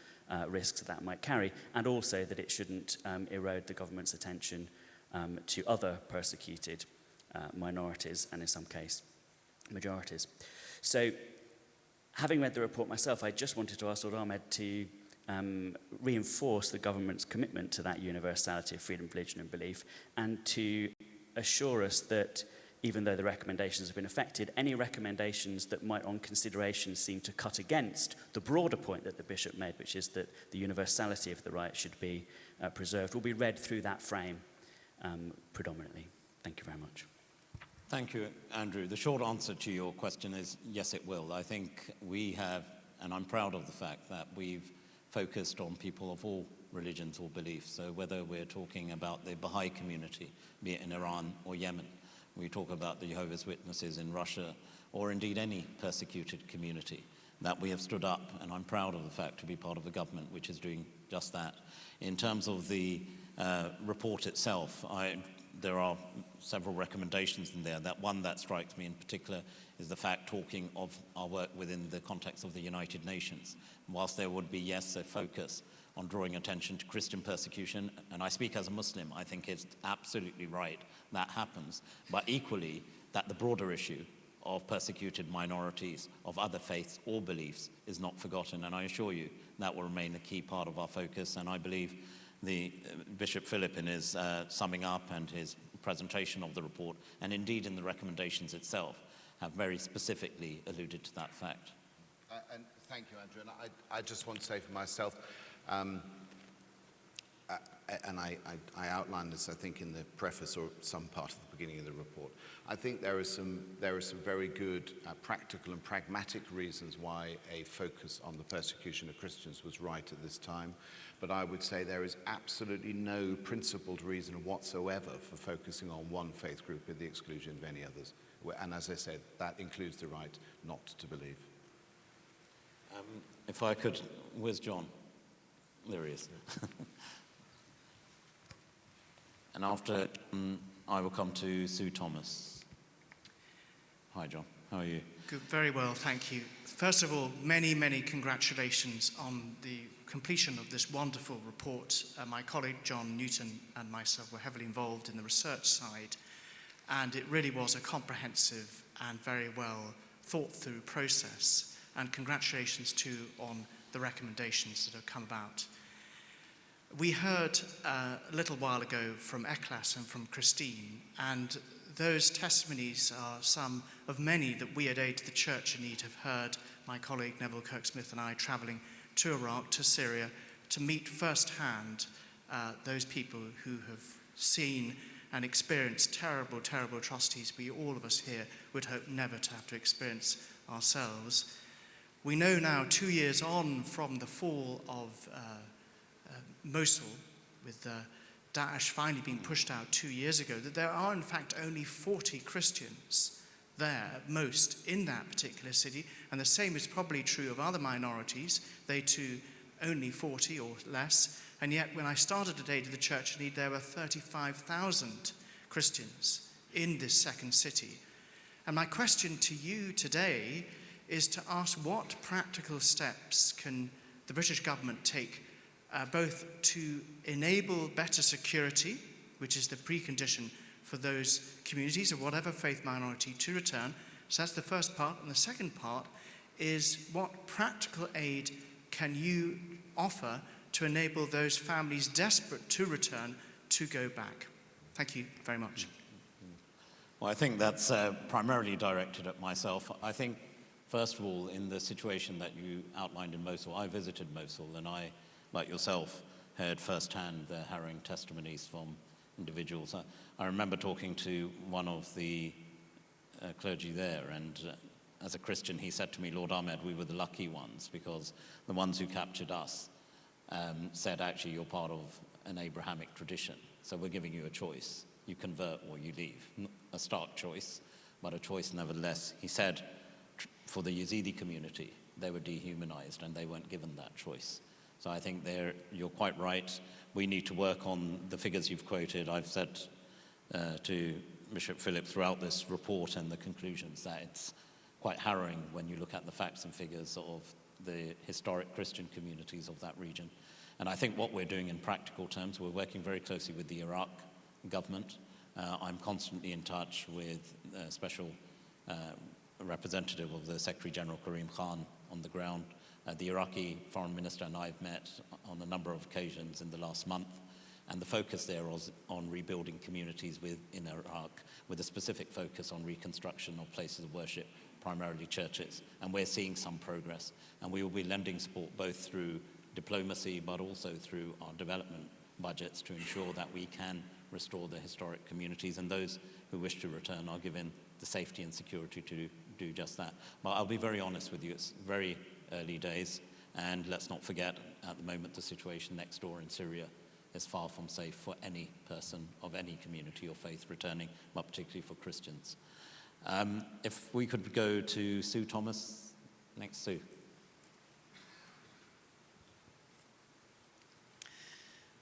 risks that might carry, and also that it shouldn't erode the government's attention to other persecuted minorities, and in some case, majorities. So, having read the report myself, I just wanted to ask Lord Ahmed to reinforce the government's commitment to that universality of freedom of religion and belief, and to assure us that even though the recommendations have been affected, any recommendations that might on consideration seem to cut against the broader point that the Bishop made, which is that the universality of the right should be preserved, will be read through that frame predominantly. Thank you very much. Thank you, Andrew. The short answer to your question is yes, it will. I think we have, and I'm proud of the fact that we've focused on people of all religions or beliefs. So whether we're talking about the Baha'i community, be it in Iran or Yemen, we talk about the Jehovah's Witnesses in Russia, or indeed any persecuted community, that we have stood up, and I'm proud of the fact to be part of a government which is doing just that. In terms of the report itself, there are several recommendations in there. That one that strikes me in particular is the fact talking of our work within the context of the United Nations. Whilst there would be, yes, a focus on drawing attention to Christian persecution, and I speak as a Muslim, I think it's absolutely right that happens, but equally that the broader issue of persecuted minorities of other faiths or beliefs is not forgotten, and I assure you that will remain a key part of our focus. And I believe the Bishop Philip, in his summing up and his presentation of the report, and indeed in the recommendations itself, have very specifically alluded to that fact. And thank you, Andrew. And I just want to say for myself, and I outlined this, I think, in the preface or some part of the beginning of the report. I think there are some very good practical and pragmatic reasons why a focus on the persecution of Christians was right at this time. But I would say there is absolutely no principled reason whatsoever for focusing on one faith group at the exclusion of any others. And as I said, that includes the right not to believe. If I could, where's John? There he is. And after I will come to Sue Thomas. Hi, John. How are you? Good, very well, thank you. First of all, many, many congratulations on the completion of this wonderful report. My colleague John Newton and myself were heavily involved in the research side, and it really was a comprehensive and very well thought through process. And congratulations too on the recommendations that have come about. We heard a little while ago from Eklas and from Christine, and those testimonies are some of many that we at Aid to the Church in Need have heard. My colleague Neville Kirk-Smith and I travelling to Iraq, to Syria, to meet firsthand those people who have seen and experienced terrible, terrible atrocities we, all of us here, would hope never to have to experience ourselves. We know now, 2 years on from the fall of Mosul, with Daesh finally being pushed out 2 years ago, that there are in fact only 40 Christians there, at most, in that particular city, and the same is probably true of other minorities. They too, only 40 or less, and yet when I started at Aid to the Church in Need, there were 35,000 Christians in this second city. And my question to you today is to ask what practical steps can the British government take both to enable better security, which is the precondition for those communities of whatever faith minority to return. So that's the first part. And the second part is what practical aid can you offer to enable those families desperate to return to go back? Thank you very much. Well, I think that's primarily directed at myself. I think, first of all, in the situation that you outlined in Mosul, I visited Mosul, and I, like yourself, heard firsthand the harrowing testimonies from individuals. I remember talking to one of the clergy there, and as a Christian, he said to me, Lord Ahmed, we were the lucky ones, because the ones who captured us said, actually, you're part of an Abrahamic tradition, so we're giving you a choice. You convert or you leave. A stark choice, but a choice nevertheless. He said, for the Yazidi community, they were dehumanized and they weren't given that choice. So I think you're quite right. We need to work on the figures you've quoted. I've said to Bishop Philip throughout this report and the conclusions that it's quite harrowing when you look at the facts and figures of the historic Christian communities of that region. And I think what we're doing in practical terms, we're working very closely with the Iraq government. I'm constantly in touch with a special representative of the Secretary General Karim Khan on the ground. The Iraqi foreign minister and I have met on a number of occasions in the last month, and the focus there was on rebuilding communities in Iraq, with a specific focus on reconstruction of places of worship, primarily churches. And we're seeing some progress, and we will be lending support both through diplomacy but also through our development budgets to ensure that we can restore the historic communities, and those who wish to return are given the safety and security to do just that. But I'll be very honest with you, it's very early days, and let's not forget at the moment the situation next door in Syria is far from safe for any person of any community or faith returning, but particularly for Christians. If we could go to Sue Thomas. Next, Sue.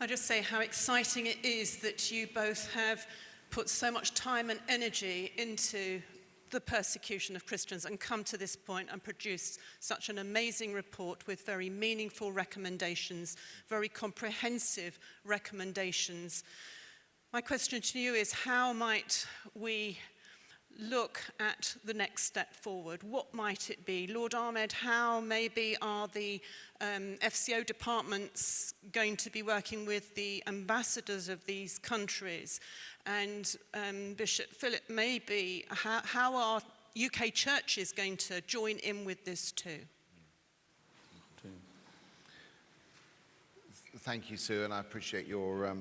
I just say how exciting it is that you both have put so much time and energy into the persecution of Christians and come to this point and produce such an amazing report with very meaningful recommendations, very comprehensive recommendations. My question to you is, how might we look at the next step forward? What might it be? Lord Ahmed, how maybe are the FCO departments going to be working with the ambassadors of these countries? And Bishop Philip, maybe how are UK churches going to join in with this too? Thank you, Sue, and I appreciate your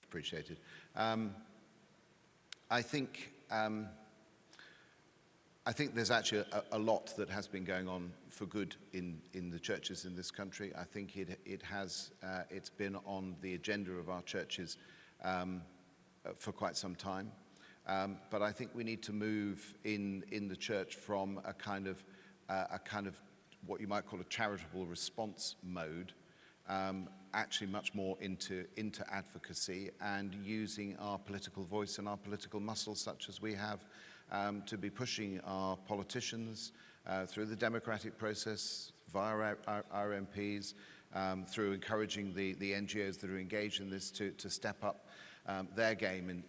appreciated. I think there's actually a lot that has been going on for good in the churches in this country. I think it's been on the agenda of our churches for quite some time. But I think we need to move in the church from a kind of what you might call a charitable response mode, actually much more into advocacy and using our political voice and our political muscle, such as we have, to be pushing our politicians through the democratic process, via our MPs, through encouraging the NGOs that are engaged in this to step up their game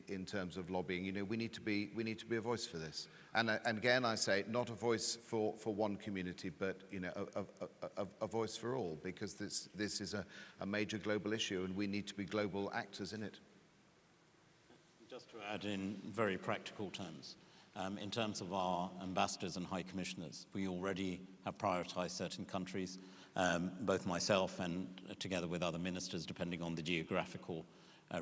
in terms of lobbying. You know, we need to be a voice for this. And again, I say, not a voice for one community, but you know, a voice for all, because this is a major global issue, and we need to be global actors in it. Just to add in very practical terms, in terms of our ambassadors and high commissioners, we already have prioritized certain countries, both myself and together with other ministers, depending on the geographical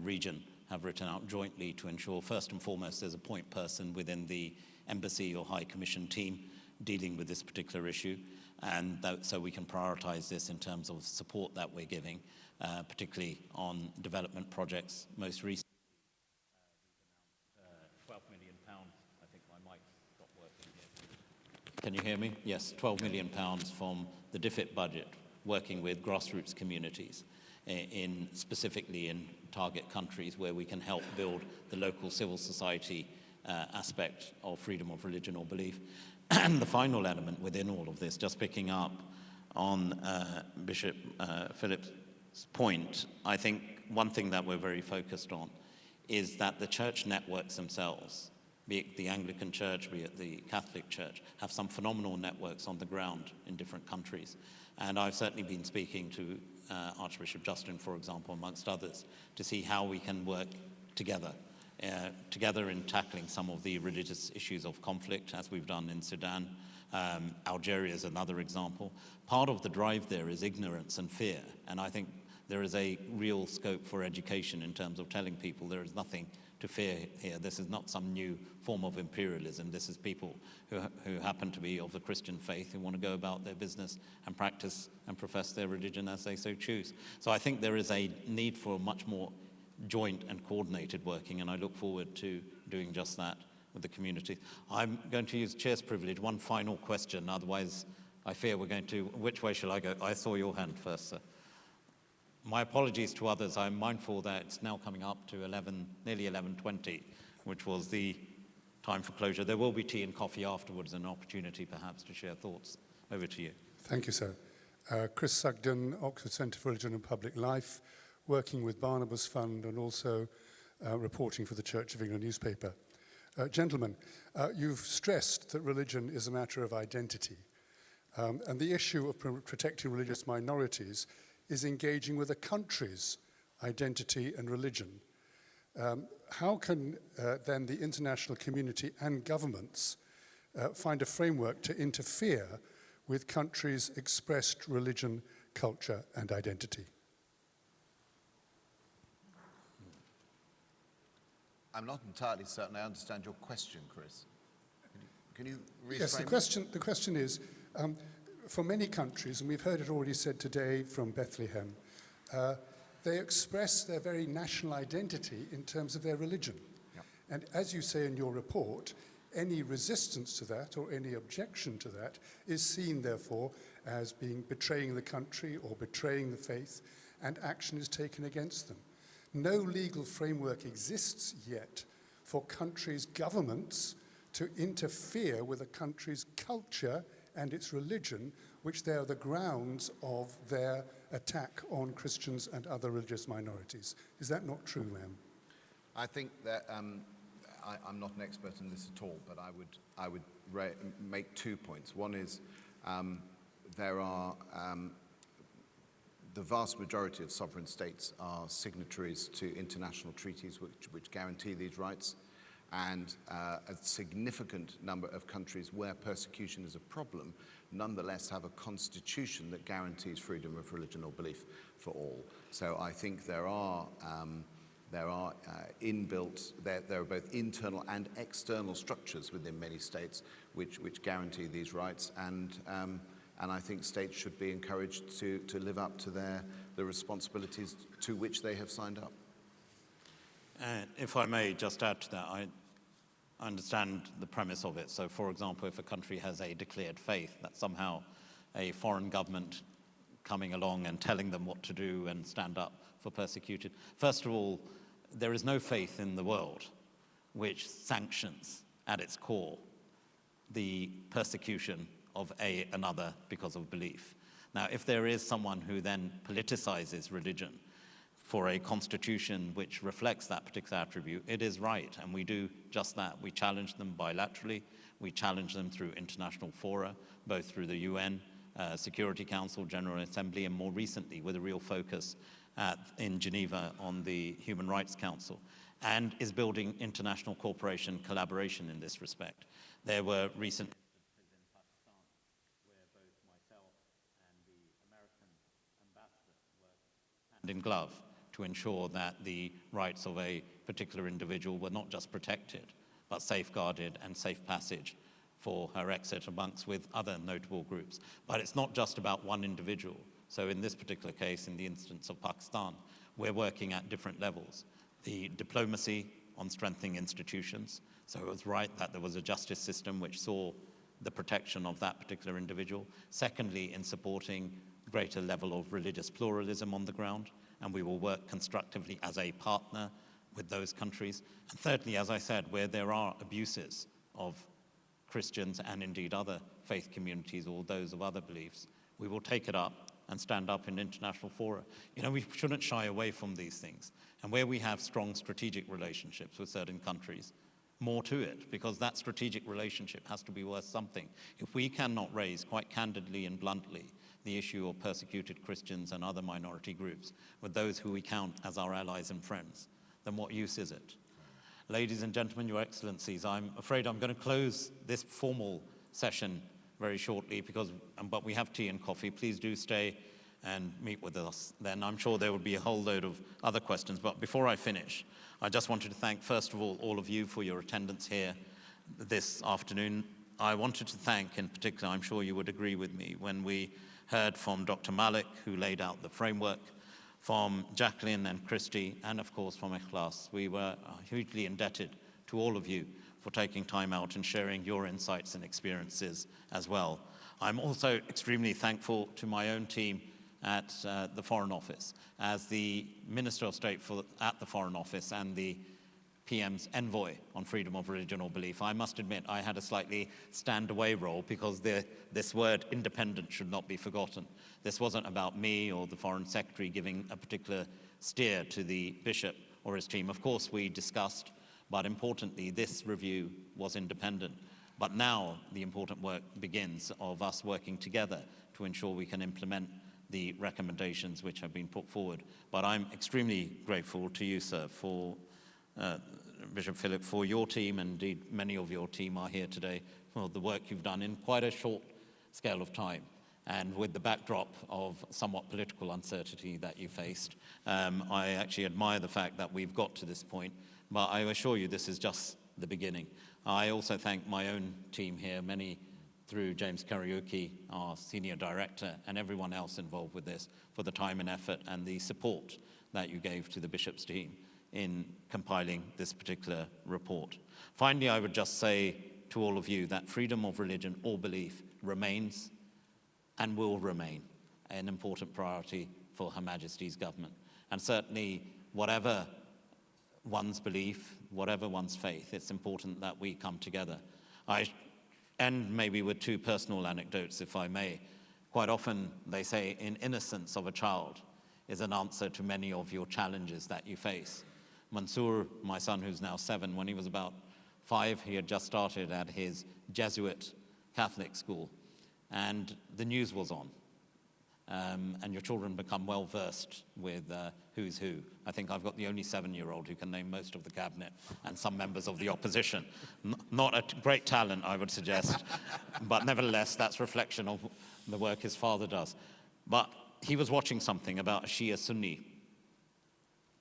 region, have written out jointly to ensure, first and foremost, there's a point person within the embassy or high commission team dealing with this particular issue, and so we can prioritize this in terms of support that we're giving, particularly on development projects. Most recently, £12 million. I think my mic stopped working here. Can you hear me? Yes, £12 million from the DFID budget, working with grassroots communities specifically in target countries where we can help build the local civil society aspect of freedom of religion or belief. And the final element within all of this, just picking up on Bishop Philip's point, I think one thing that we're very focused on is that the church networks themselves, be it the Anglican Church, be it the Catholic Church, have some phenomenal networks on the ground in different countries. And I've certainly been speaking to Archbishop Justin, for example, amongst others, to see how we can work together in tackling some of the religious issues of conflict, as we've done in Sudan. Algeria is another example. Part of the drive there is ignorance and fear, and I think there is a real scope for education in terms of telling people there is nothing to fear here. This is not some new form of imperialism. This is people who happen to be of the Christian faith, who want to go about their business and practice and profess their religion as they so choose. So I think there is a need for much more joint and coordinated working, and I look forward to doing just that with the community. I'm going to use chair's privilege. One final question, otherwise I fear we're going to, which way shall I go? I saw your hand first, sir. My apologies to others. I'm mindful that it's now coming up to nearly 11:20, which was the time for closure. There will be tea and coffee afterwards, an opportunity perhaps to share thoughts. Over to you. Thank you, sir. Chris Sugden, Oxford Centre for Religion and Public Life, working with Barnabas Fund and also reporting for the Church of England newspaper. Gentlemen, you've stressed that religion is a matter of identity. And the issue of protecting religious minorities is engaging with a country's identity and religion. How can then the international community and governments find a framework to interfere with countries' expressed religion, culture, and identity? I'm not entirely certain I understand your question, Chris. Can you rephrase Yes, the question is, for many countries, and we've heard it already said today from Bethlehem, they express their very national identity in terms of their religion. Yep. And as you say in your report, any resistance to that or any objection to that is seen, therefore, as being betraying the country or betraying the faith, and action is taken against them. No legal framework exists yet for countries' governments to interfere with a country's culture and its religion, which they are the grounds of their attack on Christians and other religious minorities. Is that not true, ma'am? I think that I'm not an expert in this at all, but I would make 2 points. One is there are the vast majority of sovereign states are signatories to international treaties which guarantee these rights, and a significant number of countries where persecution is a problem nonetheless have a constitution that guarantees freedom of religion or belief for all. So I think there are inbuilt, there are both internal and external structures within many states which guarantee these rights, and I think states should be encouraged to live up to the responsibilities to which they have signed up. If I may just add to that, I understand the premise of it. So, for example, if a country has a declared faith, that somehow a foreign government coming along and telling them what to do and stand up for persecuted. First of all, there is no faith in the world which sanctions at its core the persecution of another because of belief. Now, if there is someone who then politicizes religion for a constitution which reflects that particular attribute, it is right, and we do just that. We challenge them bilaterally, we challenge them through international fora, both through the UN, Security Council, General Assembly, and more recently with a real focus in Geneva on the Human Rights Council, and is building international cooperation collaboration in this respect. There were recent instances in Pakistan where both myself and the American ambassador worked hand in glove to ensure that the rights of a particular individual were not just protected, but safeguarded and safe passage for her exit amongst with other notable groups. But it's not just about one individual. So in this particular case, in the instance of Pakistan, we're working at different levels. The diplomacy on strengthening institutions. So it was right that there was a justice system which saw the protection of that particular individual. Secondly, in supporting greater level of religious pluralism on the ground, and we will work constructively as a partner with those countries. And thirdly, as I said, where there are abuses of Christians and indeed other faith communities or those of other beliefs, we will take it up and stand up in international fora. You know, we shouldn't shy away from these things. And where we have strong strategic relationships with certain countries, more to it, because that strategic relationship has to be worth something. If we cannot raise quite candidly and bluntly the issue of persecuted Christians and other minority groups with those who we count as our allies and friends, then what use is it? Ladies and gentlemen, Your Excellencies, I'm afraid I'm going to close this formal session very shortly, but we have tea and coffee. Please do stay and meet with us. Then I'm sure there will be a whole load of other questions. But before I finish, I just wanted to thank, first of all of you for your attendance here this afternoon. I wanted to thank, in particular, I'm sure you would agree with me, when we heard from Dr. Malik, who laid out the framework, from Jacqueline and Christy, and of course from Ikhlas. We were hugely indebted to all of you for taking time out and sharing your insights and experiences as well. I'm also extremely thankful to my own team at the Foreign Office, as the Minister of State at the Foreign Office and the PM's envoy on freedom of religion or belief. I must admit I had a slightly stand-away role because this word independent should not be forgotten. This wasn't about me or the Foreign Secretary giving a particular steer to the Bishop or his team. Of course, we discussed, but importantly, this review was independent. But now the important work begins of us working together to ensure we can implement the recommendations which have been put forward. But I'm extremely grateful to you, sir, for Bishop Philip, for your team, and indeed many of your team are here today, for the work you've done in quite a short scale of time. And with the backdrop of somewhat political uncertainty that you faced, I actually admire the fact that we've got to this point, but I assure you this is just the beginning. I also thank my own team here, many through James Karaoke, our senior director, and everyone else involved with this, for the time and effort and the support that you gave to the Bishop's team in compiling this particular report. Finally, I would just say to all of you that freedom of religion or belief remains and will remain an important priority for Her Majesty's government. And certainly, whatever one's belief, whatever one's faith, it's important that we come together. I end maybe with two personal anecdotes, if I may. Quite often, they say, in innocence of a child is an answer to many of your challenges that you face. Mansour, my son who's now 7, when he was about 5, he had just started at his Jesuit Catholic school, and the news was on. And your children become well versed with who's who. I think I've got the only 7-year-old who can name most of the cabinet and some members of the opposition. Not a great talent, I would suggest, but nevertheless, that's reflection of the work his father does. But he was watching something about a Shia-Sunni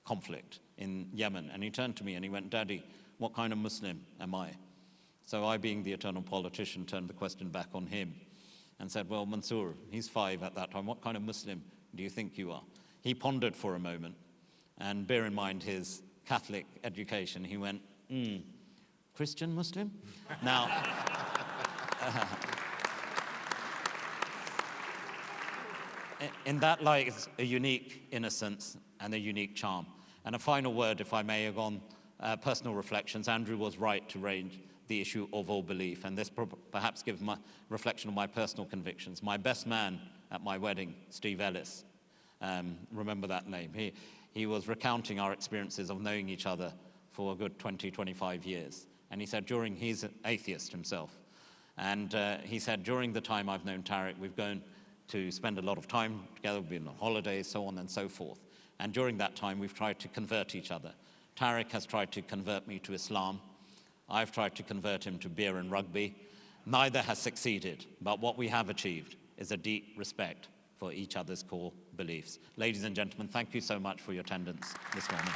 conflict in Yemen, and he turned to me and he went, "Daddy, what kind of Muslim am I?" So I, being the eternal politician, turned the question back on him and said, "Well, Mansour, he's 5 at that time, what kind of Muslim do you think you are?" He pondered for a moment, and bear in mind his Catholic education, he went, "Christian Muslim?" Now, in that lies a unique innocence and a unique charm. And a final word, if I may, on personal reflections. Andrew was right to raise the issue of all belief, and this perhaps gives my reflection on my personal convictions. My best man at my wedding, Steve Ellis, remember that name. He was recounting our experiences of knowing each other for a good 20, 25 years. And he said he's an atheist himself. And he said, during the time I've known Tariq, we've gone to spend a lot of time together, we've been on holidays, so on and so forth. And during that time, we've tried to convert each other. Tariq has tried to convert me to Islam. I've tried to convert him to beer and rugby. Neither has succeeded, but what we have achieved is a deep respect for each other's core beliefs. Ladies and gentlemen, thank you so much for your attendance this morning.